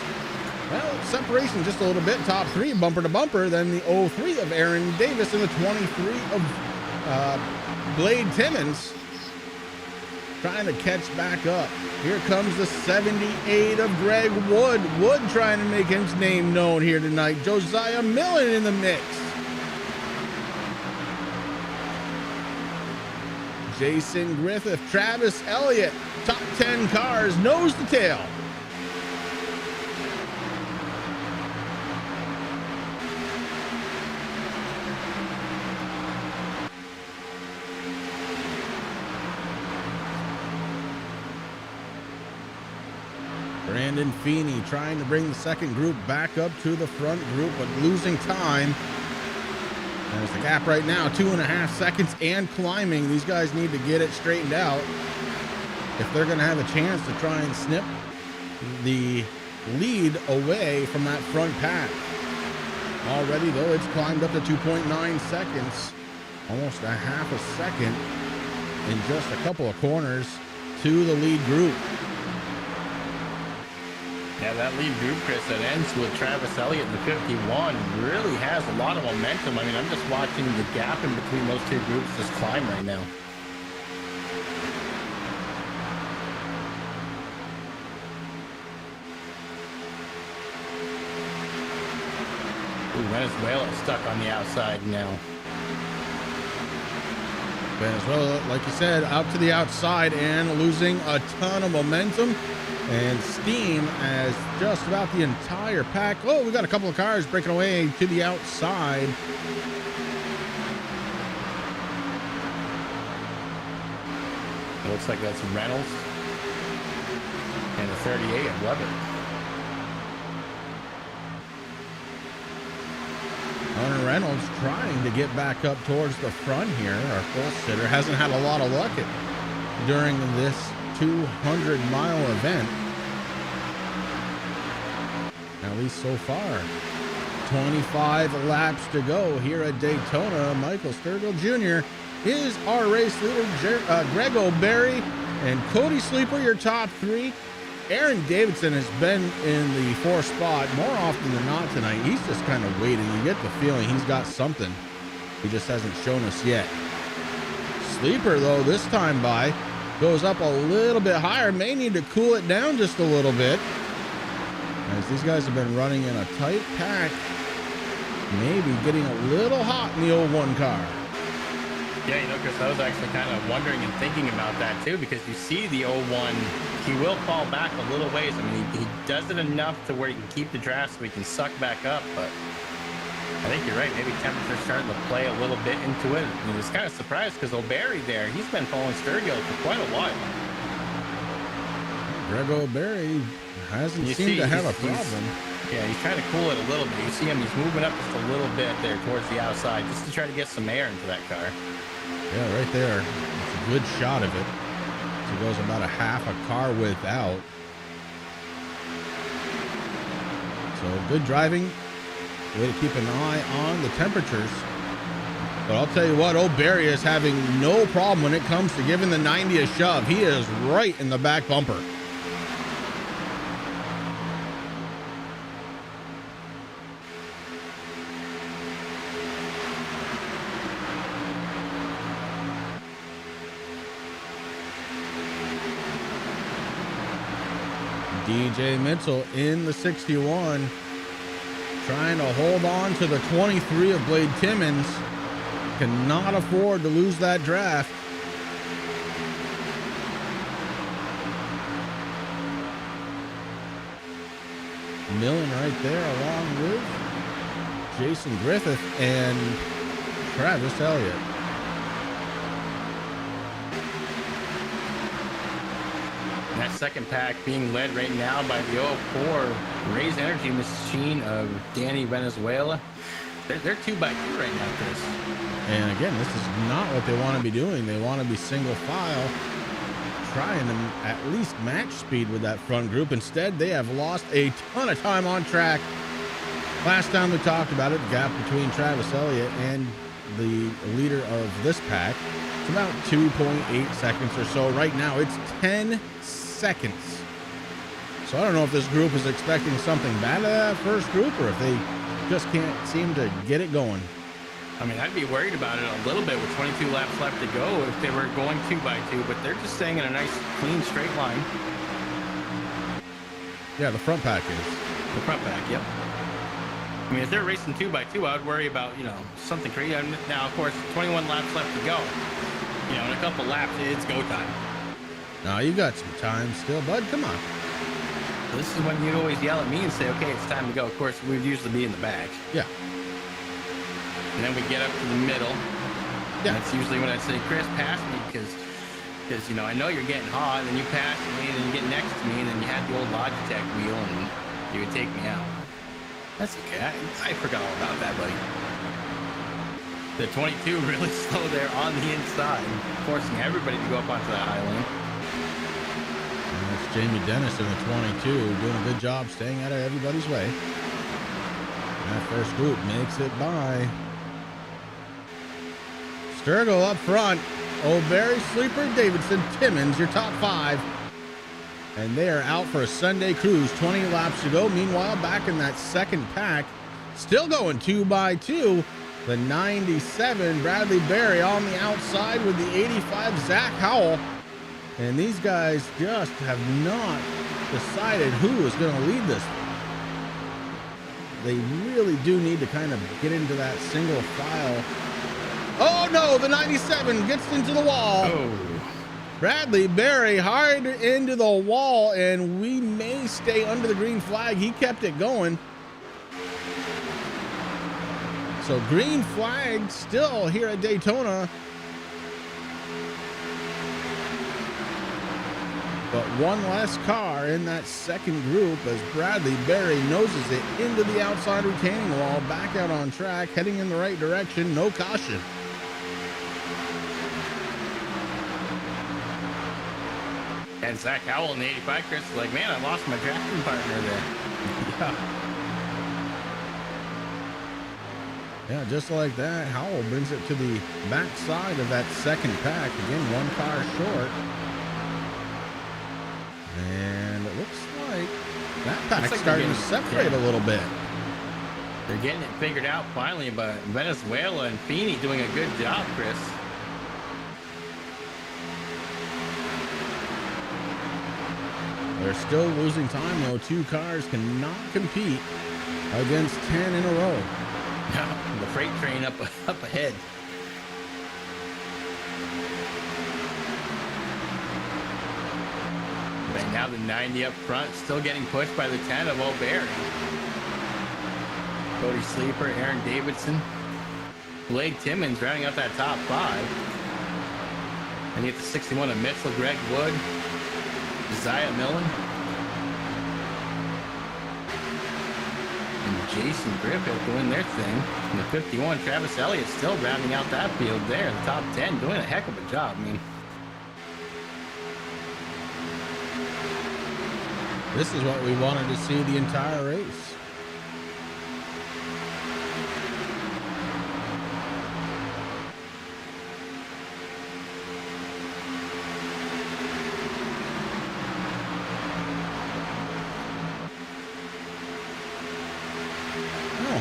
Well, separation just a little bit. Top 3, bumper to bumper. Then the 03 of Aaron Davis and the 23 of Blade Timmons trying to catch back up. Here comes the 78 of Greg Wood. Wood trying to make his name known here tonight. Josiah Millen in the mix. Jason Griffith, Travis Elliott, top 10 cars, nose to tail. Brandon Feeney trying to bring the second group back up to the front group, but losing time. There's the gap right now, 2.5 seconds and climbing. These guys need to get it straightened out if they're going to have a chance to try and snip the lead away from that front pack. Already, though, it's climbed up to 2.9 seconds, almost a half a second in just a couple of corners to the lead group. Yeah, that lead group, Chris, that ends with Travis Elliott in the 51 really has a lot of momentum. I mean, I'm just watching the gap in between those 2 groups just climb right now. Ooh, Venezuela stuck on the outside now. Venezuela, like you said, out to the outside and losing a ton of momentum and steam as just about the entire pack. Oh, we got a couple of cars breaking away to the outside. It looks like that's Reynolds and the 38 of Weber. Hunter Reynolds trying to get back up towards the front here. Our full sitter hasn't had a lot of luck during this 200-mile event, at least so far. 25 laps to go here at Daytona. Michael Sturgill Jr. is our race leader, Greg O'Berry, and Cody Sleeper, your top 3. Aaron Davidson has been in the 4th spot more often than not tonight. He's just kind of waiting. You get the feeling he's got something. He just hasn't shown us yet. Sleeper, though, this time by, goes up a little bit higher. May need to cool it down just a little bit, as these guys have been running in a tight pack. Maybe getting a little hot in the 01 car. Yeah, you know, Chris, I was actually kind of wondering and thinking about that too, because you see the 01, he will fall back a little ways. I mean, he does it enough to where he can keep the draft so he can suck back up, but I think you're right. Maybe temperature's starting to play a little bit into it. I was kind of surprised because O'Berry there, he's been following Sturgill for quite a while. Greg O'Berry hasn't seemed to have a problem. Yeah, he's trying to cool it a little bit. You see him, he's moving up just a little bit there towards the outside just to try to get some air into that car. Yeah, right there. It's a good shot of it. So it goes about a half a car width out. So good driving. Way to keep an eye on the temperatures. But I'll tell you what, O'Berry is having no problem when it comes to giving the 90 a shove. He is right in the back bumper. DJ Mitchell in the 61, trying to hold on to the 23 of Blade Timmons. Cannot afford to lose that draft. Millen right there, along with Jason Griffith and Travis Elliott. That second pack being led right now by the 04 Raise Energy Machine of Danny Venezuela. They're 2x2 right now, Chris. And again, this is not what they want to be doing. They want to be single file, trying to at least match speed with that front group. Instead, they have lost a ton of time on track. Last time we talked about it, the gap between Travis Elliott and the leader of this pack, it's about 2.8 seconds or so. Right now, it's 10 seconds. So I don't know if this group is expecting something bad out of that first group, or if they just can't seem to get it going. I mean, I'd be worried about it a little bit with 22 laps left to go if they were going 2x2, but they're just staying in a nice, clean, straight line. Yeah, the front pack is. The front pack, yep. I mean, if they're racing 2x2, I would worry about, you know, something crazy. Now, of course, 21 laps left to go. You know, in a couple laps, it's go time. No, you got some time still, bud. Come on. So this is when you'd always yell at me and say, okay, it's time to go. Of course, we'd usually be in the back. Yeah. And then we get up to the middle. Yeah. And that's usually when I say, Chris, pass me, because you know, I know you're getting hot, and you pass me, and then you get next to me, and then you had the old Logitech wheel, and you would take me out. That's okay. I forgot all about that, buddy. The 22 really slow there on the inside, forcing everybody to go up onto that high lane. And that's Jamie Dennis in the 22, doing a good job staying out of everybody's way. And that first group makes it by. Sturgill up front. O'Berry, Sleeper, Davidson, Timmons, your top 5. And they are out for a Sunday cruise. 20 laps to go. Meanwhile, back in that second pack, still going 2x2. The 97, Bradley Berry on the outside with the 85, Zach Howell. And these guys just have not decided who is going to lead this. They really do need to kind of get into that single file. Oh no, the 97 gets into the wall. Oh. Bradley Berry hard into the wall, and we may stay under the green flag. He kept it going. So green flag still here at Daytona. But one less car in that second group as Bradley Berry noses it into the outside retaining wall, back out on track, heading in the right direction, no caution. And Zach Howell in the 85, Chris is like, man, I lost my drafting partner there. Yeah. Yeah, just like that, Howell brings it to the back side of that second pack. Again, one car short. And it looks like that pack's starting to separate a little bit. They're getting it figured out finally, but Venezuela and Feeney doing a good job, Chris. They're still losing time, though. Two cars cannot compete against 10 in a row. The freight train up ahead. Right now the 90 up front, still getting pushed by the 10 of O'Berry. Cody Sleeper, Aaron Davidson, Blake Timmons rounding out that top 5. And you get the 61 of Mitchell, Greg Wood, Isaiah Millen, and Jason Griffith doing their thing. And the 51, Travis Elliott, still rounding out that field there. The top 10 doing a heck of a job. I mean, this is what we wanted to see the entire race.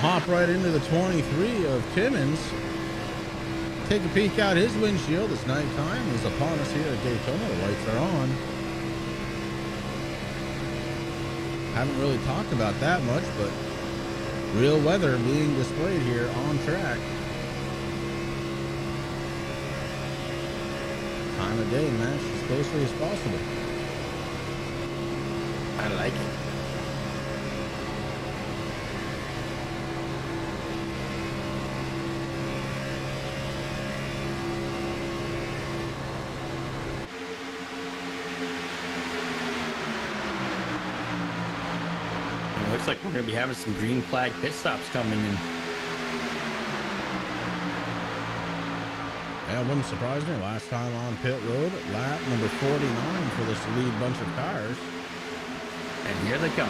Hop right into the 23 of Timmons. Take a peek out his windshield. It's nighttime is upon us here at Daytona. The lights are on. Haven't really talked about that much, but real weather being displayed here on track. Time of day matched as closely as possible. I like it. Looks like we're going to be having some green flag pit stops coming in. Yeah, it wouldn't surprise me. Last time on pit road, lap number 49 for this lead bunch of cars. And here they come.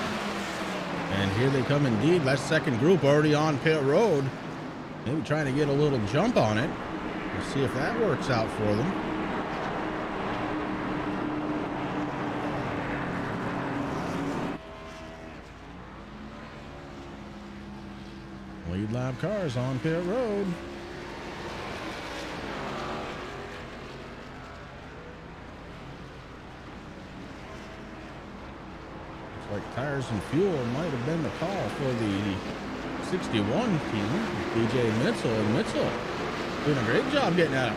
And here they come indeed. That second group already on pit road. Maybe trying to get a little jump on it. We'll see if that works out for them. Lead lap cars on pit road. Looks like tires and fuel might have been the call for the 61 team. DJ Mitchell, and Mitchell doing a great job getting out.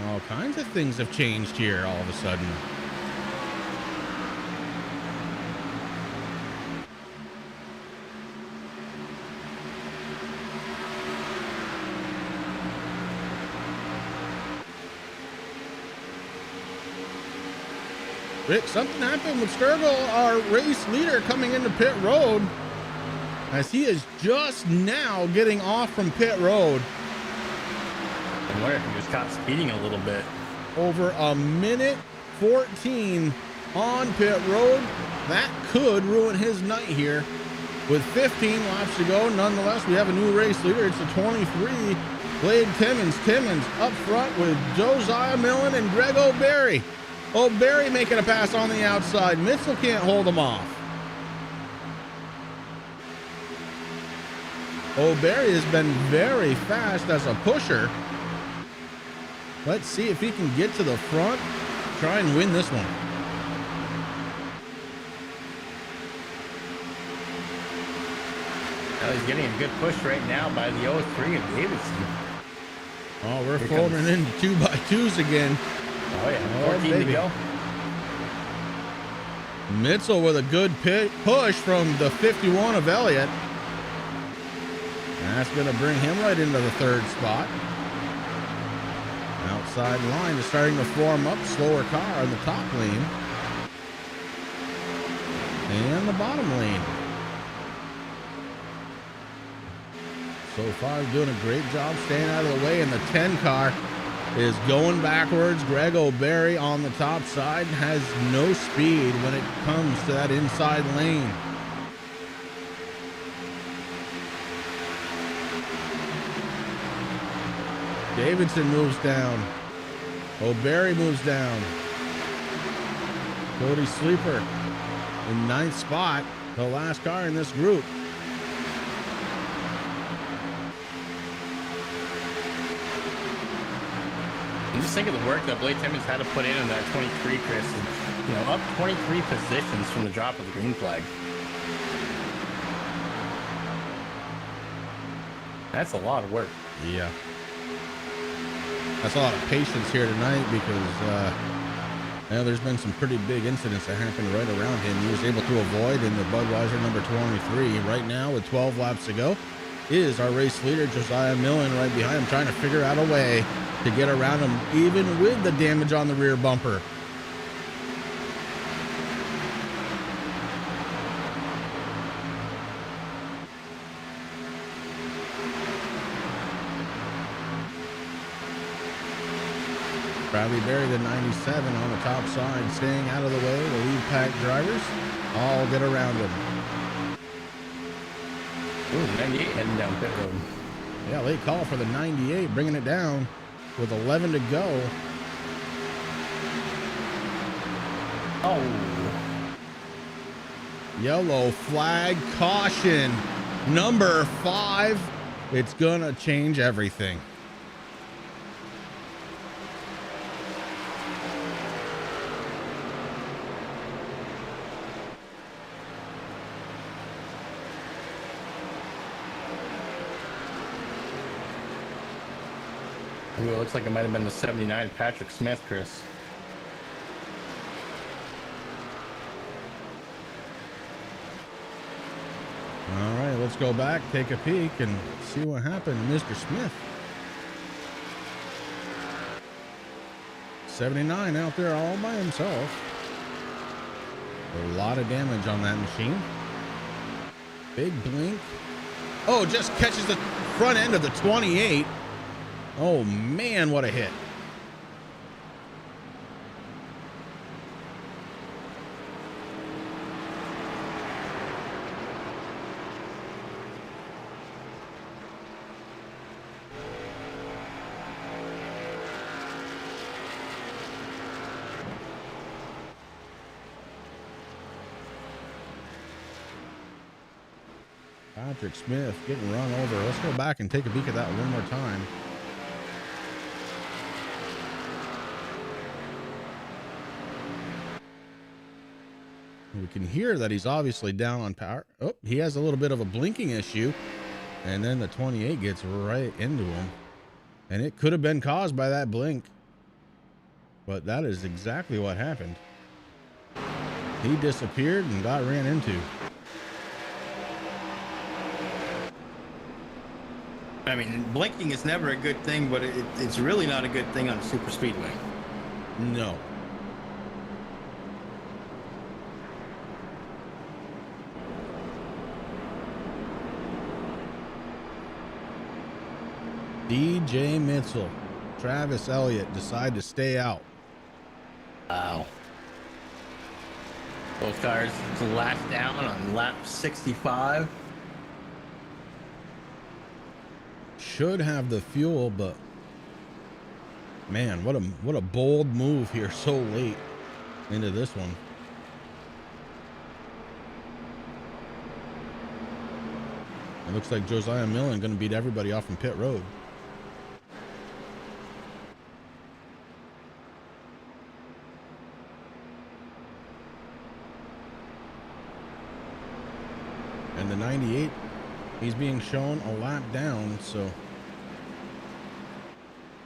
All kinds of things have changed here all of a sudden. Rick, something happened with Sturgill, our race leader, coming into pit road, as he is just now getting off from pit road. I wonder if he was caught speeding a little bit. Over a minute 14 on pit road. That could ruin his night here. With 15 laps to go, nonetheless, we have a new race leader. It's the 23, Blade Timmons. Timmons up front with Josiah Millen and Greg O'Berry. O'Berry making a pass on the outside. Mitchell can't hold him off. O'Berry has been very fast as a pusher. Let's see if he can get to the front, try and win this one. Well, he's getting a good push right now by the 03 of Davidson. Oh, we're forming into 2x2s again. Oh, yeah. 14 to go. Mitchell with a good push from the 51 of Elliott. That's going to bring him right into the third spot. Outside line is starting to form up. Slower car in the top lane. And the bottom lane. So far, doing a great job staying out of the way in the 10 car. is going backwards. Greg O'Berry on the top side has no speed when it comes to that inside lane. Davidson moves down. O'Berry moves down. Cody Sleeper in 9th spot, the last car in this group. And just think of the work that Blake Timmons had to put in that 23, Chris. And, you know, up 23 positions from the drop of the green flag. That's a lot of work. Yeah. That's a lot of patience here tonight because there's been some pretty big incidents that happened right around him. He was able to avoid in the Budweiser number 23. Right now, with 12 laps to go, is our race leader, Josiah Millen, right behind him, trying to figure out a way to get around him, even with the damage on the rear bumper. Bradley Berry, the 97 on the top side, staying out of the way. The lead pack drivers all get around him. Ooh, 98 heading down pit road. Yeah, late call for the 98, bringing it down with 11 to go. Oh. Yellow flag, caution, number 5. It's gonna change everything. Ooh, it looks like it might have been the 79 Patrick Smith, Chris. All right, let's go back, take a peek, and see what happened to Mr. Smith. 79 out there all by himself. A lot of damage on that machine. Big blink. Oh, just catches the front end of the 28. Oh man, what a hit. Patrick Smith getting run over. Let's go back and take a peek at that one more time. We can hear that he's obviously down on power. Oh, he has a little bit of a blinking issue. And then the 28 gets right into him. And it could have been caused by that blink. But that is exactly what happened. He disappeared and got ran into. I mean, blinking is never a good thing, but it's really not a good thing on a super speedway. No. DJ Mitchell, Travis Elliott decide to stay out. Wow. Both cars last down on lap 65. Should have the fuel, but man, what a bold move here so late into this one. It looks like Josiah Millen going to beat everybody off from pit road. And the 98, he's being shown a lap down, so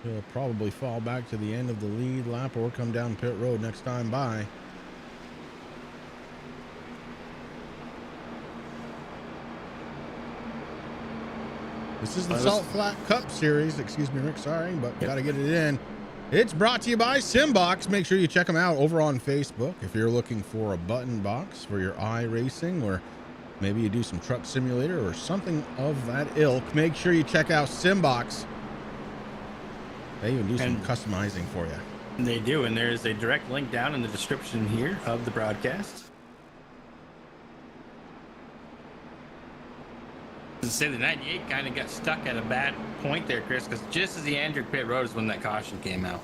he'll probably fall back to the end of the lead lap or come down pit road next time by. This is the Salt Flat Cup Series. Excuse me, Rick, sorry, but got to get it in. It's brought to you by SimBox. Make sure you check them out over on Facebook if you're looking for a button box for your iRacing, or maybe you do some truck simulator or something of that ilk. Make sure you check out SimBox. They even do some And- customizing for you. They do, and there's a direct link down in the description here of the broadcast. To say the 98 kind of got stuck at a bad point there, Chris, because just as he entered pit road is when that caution came out.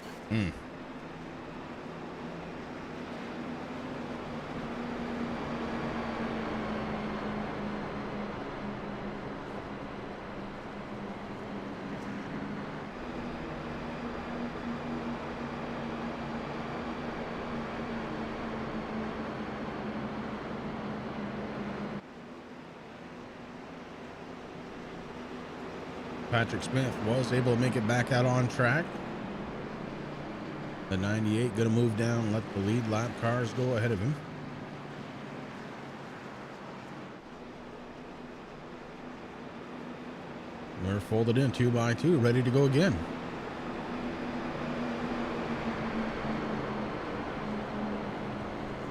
Patrick Smith was able to make it back out on track. The 98 going to move down, let the lead lap cars go ahead of him. We're folded in 2 by 2, ready to go again.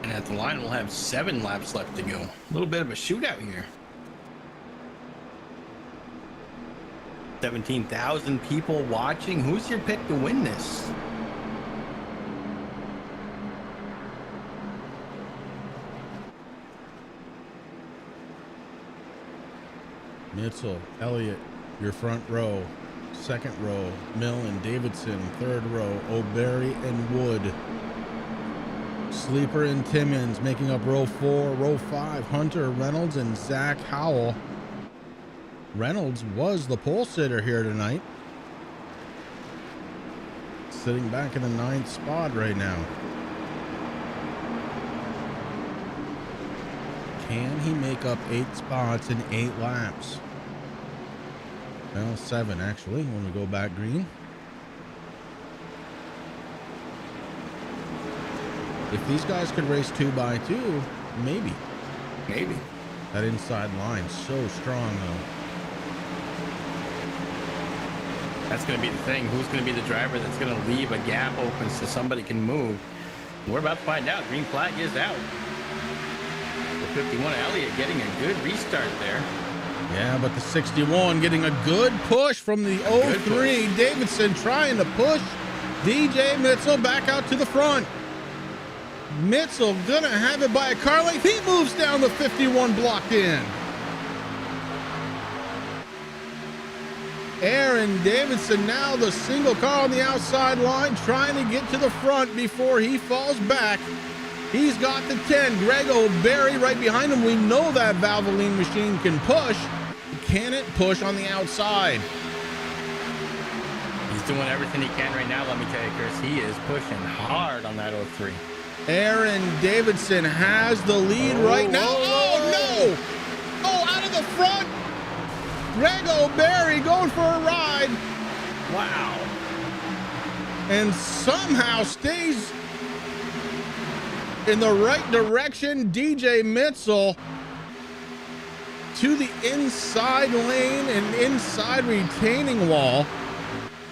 And at the line, we'll have 7 laps left to go. A little bit of a shootout here. 17,000 people watching. Who's your pick to win this? Mitchell, Elliott, your front row. Second row, Millen, Davidson. Third row, O'Berry and Wood. Sleeper and Timmons making up row 4. Row 5, Hunter, Reynolds, and Zach Howell. Reynolds was the pole sitter here tonight. Sitting back in the 9th spot right now. Can he make up 8 spots in 8 laps? Well, 7 actually, when we go back green. If these guys could race 2 by 2, maybe. Maybe. That inside line, so strong though. That's going to be the thing. Who's going to be the driver that's going to leave a gap open so somebody can move? We're about to find out. Green flag is out. The 51 Elliott getting a good restart there. Yeah, but the 61 getting a good push from the 03. Davidson trying to push DJ Mitchell back out to the front. Mitchell gonna have it by a car length. He moves down the 51 blocked in. Aaron Davidson now the single car on the outside line trying to get to the front before he falls back. He's got the 10. Greg O'Berry right behind him. We know that Valvoline machine can push. Can it push on the outside? He's doing everything he can right now, let me tell you, Chris. He is pushing hard on that 03. Aaron Davidson has the lead right now. Oh, no! Oh, out of the front. Greg O'Berry going for a ride. Wow. And somehow stays in the right direction. DJ Mitchell to the inside lane and inside retaining wall.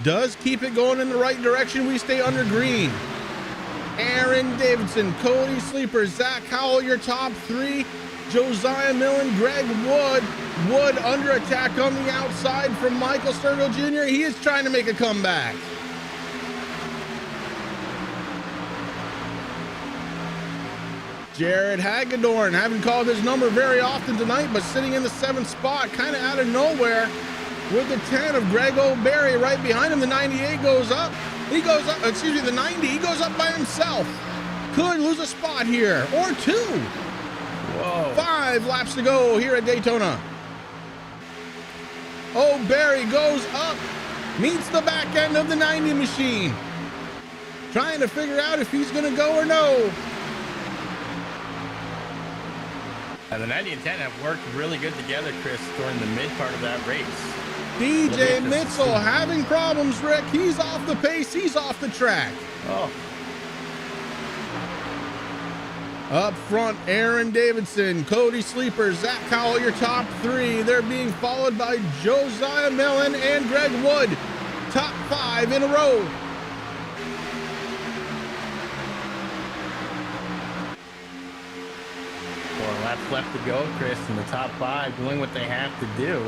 Does keep it going in the right direction. We stay under green. Aaron Davidson, Cody Sleeper, Zach Howell, your top 3. Josiah Millen, Greg Wood. Wood under attack on the outside from Michael Sturgill Jr. He is trying to make a comeback. Jared Hagedorn, haven't called his number very often tonight, but sitting in the 7th spot, kind of out of nowhere with the 10 of Greg O'Berry right behind him. The 98 goes up. He goes up, excuse me, the 90, he goes up by himself. Could lose a spot here, or 2. Whoa. 5 laps to go here at Daytona. O'Berry goes up, meets the back end of the 90 machine. Trying to figure out if he's gonna go or no. And the 90 and 10 have worked really good together, Chris, during the mid part of that race. DJ Mitchell having problems, Rick. He's off the pace. He's off the track. Oh. Up front, Aaron Davidson, Cody Sleeper, Zach Howell, your top 3. They're being followed by Josiah Millen and Greg Wood. Top 5 in a row. Laps left to go, Chris, in the top 5 doing what they have to do.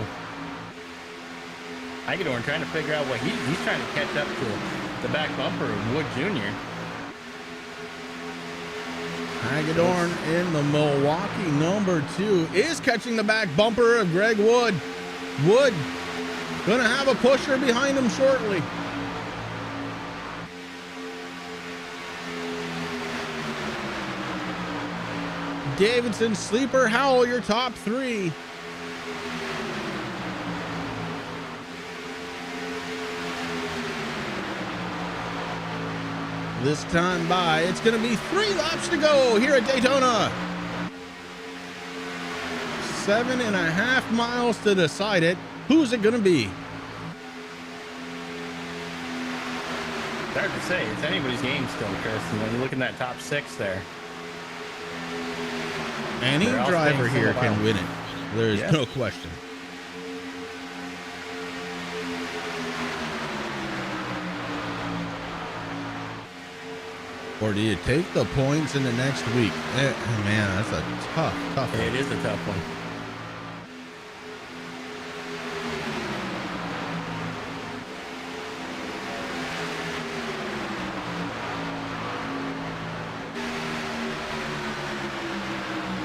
Hagedorn trying to figure out what he's trying to catch up to the back bumper of Wood Jr. Hagedorn in the Milwaukee number 2 is catching the back bumper of Greg Wood. Wood gonna have a pusher behind him shortly. Davidson, Sleeper, Howell, your top 3. This time by, it's going to be 3 laps to go here at Daytona. 7.5 miles to decide it. Who's it going to be? It's hard to say. It's anybody's game still, Chris. And when you look in that top 6 there. Any driver here can win it. There's Yeah. no question. Or do you take the points in the next week? Man, that's a tough one. It is a tough one.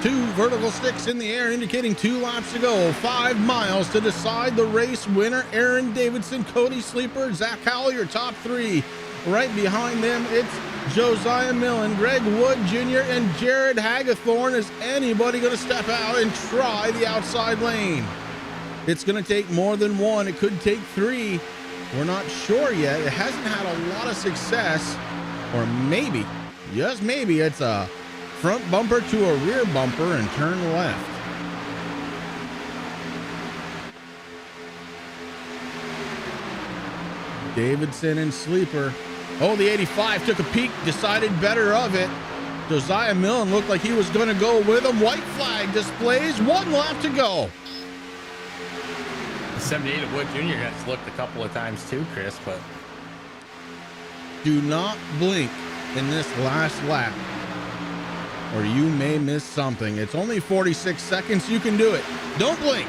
Two vertical sticks in the air indicating 2 laps to go. 5 miles to decide the race winner. Aaron Davidson, Cody Sleeper, Zach Howell, your top 3. Right behind them, it's Josiah Millen, Greg Wood Jr., and Jared Hagethorn. Is anybody going to step out and try the outside lane? It's going to take more than 1. It could take 3. We're not sure yet. It hasn't had a lot of success. Or maybe, just maybe, it's a front bumper to a rear bumper and turn left. Davidson and Sleeper. Oh, the 85 took a peek, decided better of it. Josiah Millen looked like he was going to go with him. White flag displays, 1 lap to go. The 78 of Wood Jr. has looked a couple of times too, Chris, but Do not blink in this last lap, or you may miss something. It's only 46 seconds. You can do it. Don't blink.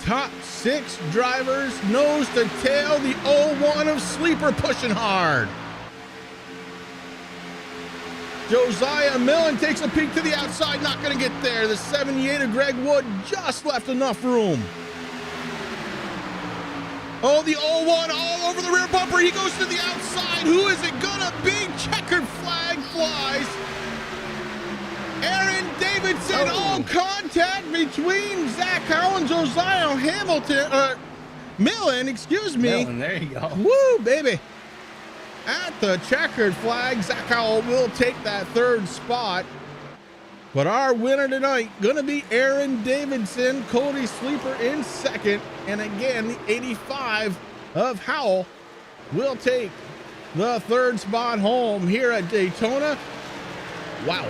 Top 6 drivers, nose to tail. The 01 of Sleeper pushing hard. Josiah Millen takes a peek to the outside, not going to get there. The 78 of Greg Wood just left enough room. Oh, the 01 all over the rear bumper. He goes to the outside. Who is it going to be? Checkered flag flies. Aaron Davidson, all contact between Zach Howell and Josiah Millen, excuse me. Millen, there you go. Woo, baby. At the checkered flag, Zach Howell will take that 3rd spot. But our winner tonight gonna be Aaron Davidson, Cody Sleeper in 2nd. And again, the 85 of Howell will take the 3rd spot home here at Daytona. Wow.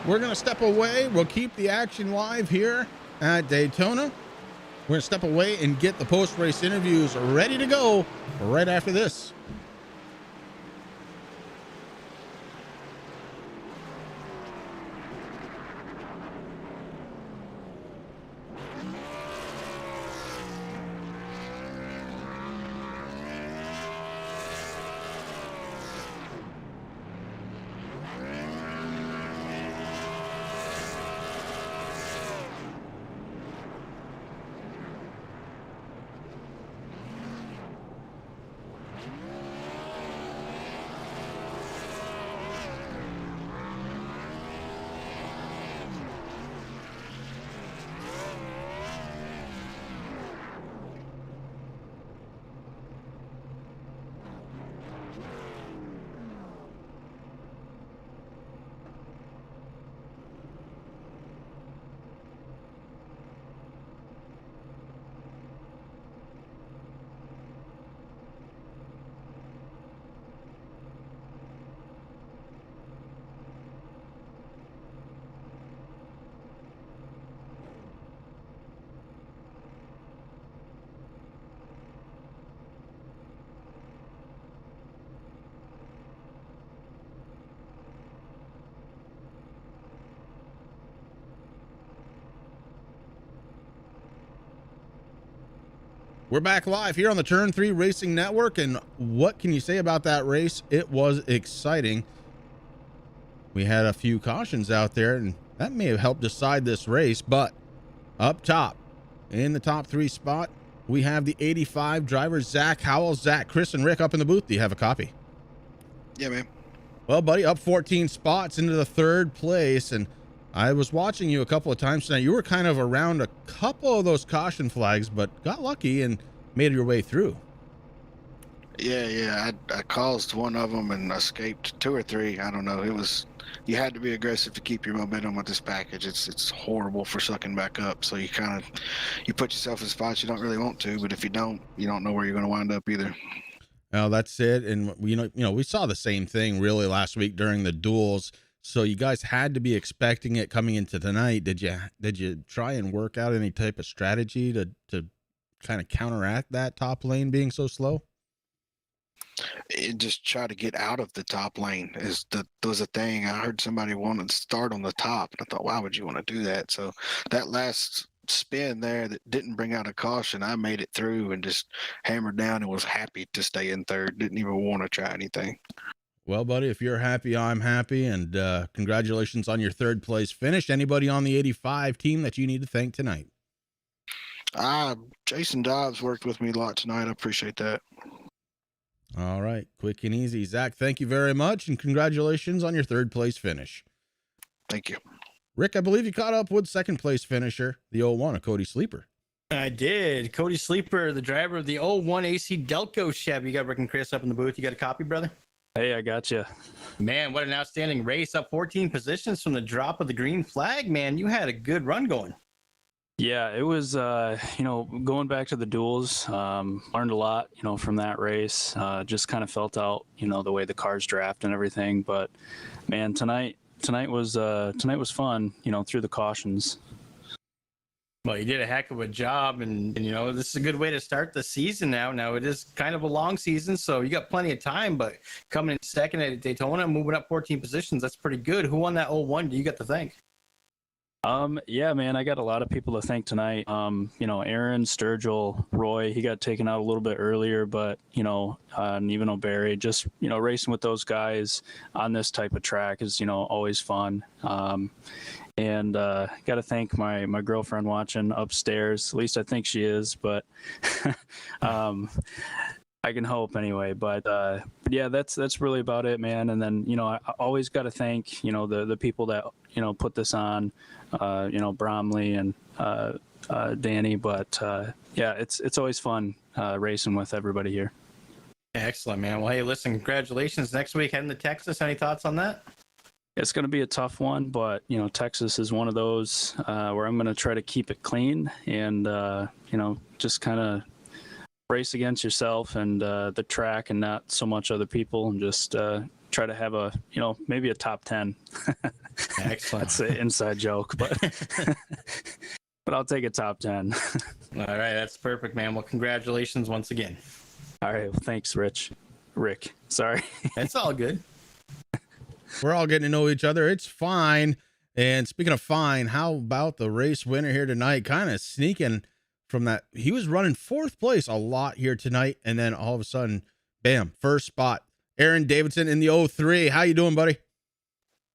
We're going to step away. We'll keep the action live here at Daytona. We're going to step away and get the post-race interviews ready to go right after this. We're back live here on the Turn 3 Racing Network, and what can you say about that race? It was exciting. We had a few cautions out there, and that may have helped decide this race, but up top, in the top 3 spot, we have the 85 driver, Zach Howell. Zach, Chris, and Rick up in the booth. Do you have a copy? Yeah, man. Well, buddy, up 14 spots into the 3rd place, and I was watching you a couple of times tonight. You were kind of around a couple of those caution flags, but got lucky and made your way through. Yeah. I caused one of them and escaped 2 or 3. I don't know. You had to be aggressive to keep your momentum with this package. It's horrible for sucking back up. So you put yourself in spots you don't really want to, but if you don't know where you're going to wind up either. Well, that's it. And we saw the same thing really last week during the duels. So you guys had to be expecting it coming into tonight. Did you try and work out any type of strategy to kind of counteract that top lane being so slow? Just try to get out of the top lane was a thing. I heard somebody wanted to start on the top, and I thought, why would you want to do that? So that last spin there that didn't bring out a caution, I made it through and just hammered down and was happy to stay in 3rd. Didn't even want to try anything. Well, buddy, if you're happy, I'm happy, and congratulations on your 3rd place finish. Anybody on the 85 team that you need to thank tonight? Jason Dobbs worked with me a lot tonight. I appreciate that. All right, quick and easy. Zach, thank you very much, and congratulations on your 3rd place finish. Thank you. Rick, I believe you caught up with 2nd place finisher, the 01 of Cody Sleeper. I did. Cody Sleeper, the driver of the 01 AC Delco Chevy. You got Rick and Chris up in the booth. You got a copy, brother? Hey, I got you. Man, what an outstanding race. Up 14 positions from the drop of the green flag, man. You had a good run going. Yeah, it was, going back to the duels, learned a lot, from that race. Just kind of felt out, the way the cars draft and everything. But, man, tonight was fun, through the cautions. Well, you did a heck of a job, and this is a good way to start the season now. Now, it is kind of a long season, so you got plenty of time, but coming in 2nd at Daytona, moving up 14 positions, that's pretty good. Who won that 01? Do you get to thank? Yeah, man, I got a lot of people to thank tonight. Aaron, Sturgill, Roy, he got taken out a little bit earlier, but, and even O'Barry, just, racing with those guys on this type of track is, always fun. And got to thank my girlfriend watching upstairs. At least I think she is, but I can hope anyway. But yeah, that's really about it, man. And then I always got to thank the people that put this on, Bromley and Danny. But yeah, it's always fun racing with everybody here. Excellent, man. Well, hey, listen, congratulations. Next week heading to Texas. Any thoughts on that? It's going to be a tough one, but Texas is one of those where I'm going to try to keep it clean and just kind of race against yourself and the track and not so much other people, and just try to have a maybe a top 10. Excellent. That's an inside joke, but but I'll take a top 10. All right, that's perfect, man. Well, congratulations once again. All right, well, thanks, Rick. Sorry. It's all good. We're all getting to know each other. It's fine. And speaking of fine, how about the race winner here tonight? Kind of sneaking from that. He was running 4th place a lot here tonight, and then all of a sudden, bam, 1st spot. Aaron Davidson in the 03. How you doing, buddy?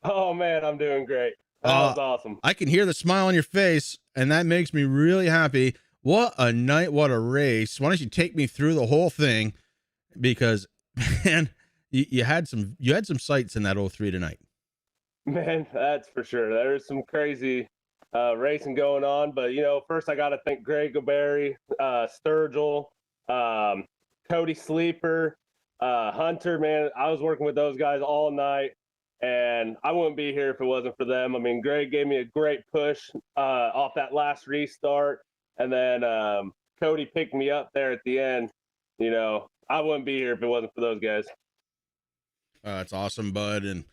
Oh man, I'm doing great. That was awesome. I can hear the smile on your face, and that makes me really happy. What a night, what a race. Why don't you take me through the whole thing? Because, man, you had some sights in that 03 tonight. Man, that's for sure. There's some crazy racing going on, but first I got to thank Greg O'Barry, Sturgill, Cody Sleeper, Hunter. Man, I was working with those guys all night, and I wouldn't be here if it wasn't for them. I mean, Greg gave me a great push off that last restart, and then Cody picked me up there at the end. I wouldn't be here if it wasn't for those guys. That's awesome, bud. And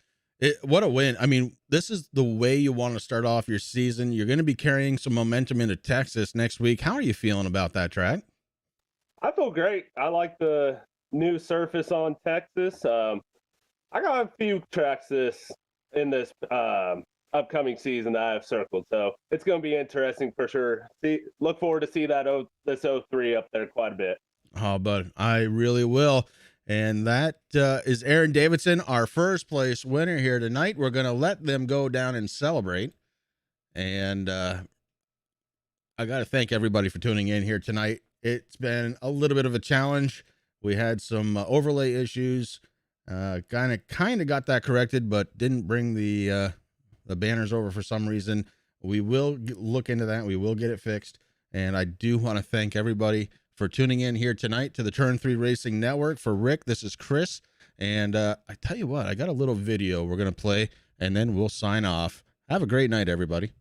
what a win. I mean, this is the way you want to start off your season. You're going to be carrying some momentum into Texas next week. How are you feeling about that track? I feel great. I like the new surface on Texas. I got a few tracks in this upcoming season that I have circled. So it's going to be interesting for sure. Look forward to see this 03 up there quite a bit. Oh, but I really will. And that is Aaron Davidson, our first place winner here tonight. We're going to let them go down and celebrate. And I got to thank everybody for tuning in here tonight. It's been a little bit of a challenge. We had some overlay issues. Kind of got that corrected, but didn't bring the banners over for some reason. We will look into that. We will get it fixed. And I do want to thank everybody for tuning in here tonight to the Turn 3 Racing Network. For Rick, this is Chris. And I tell you what, I got a little video we're going to play, and then we'll sign off. Have a great night, everybody.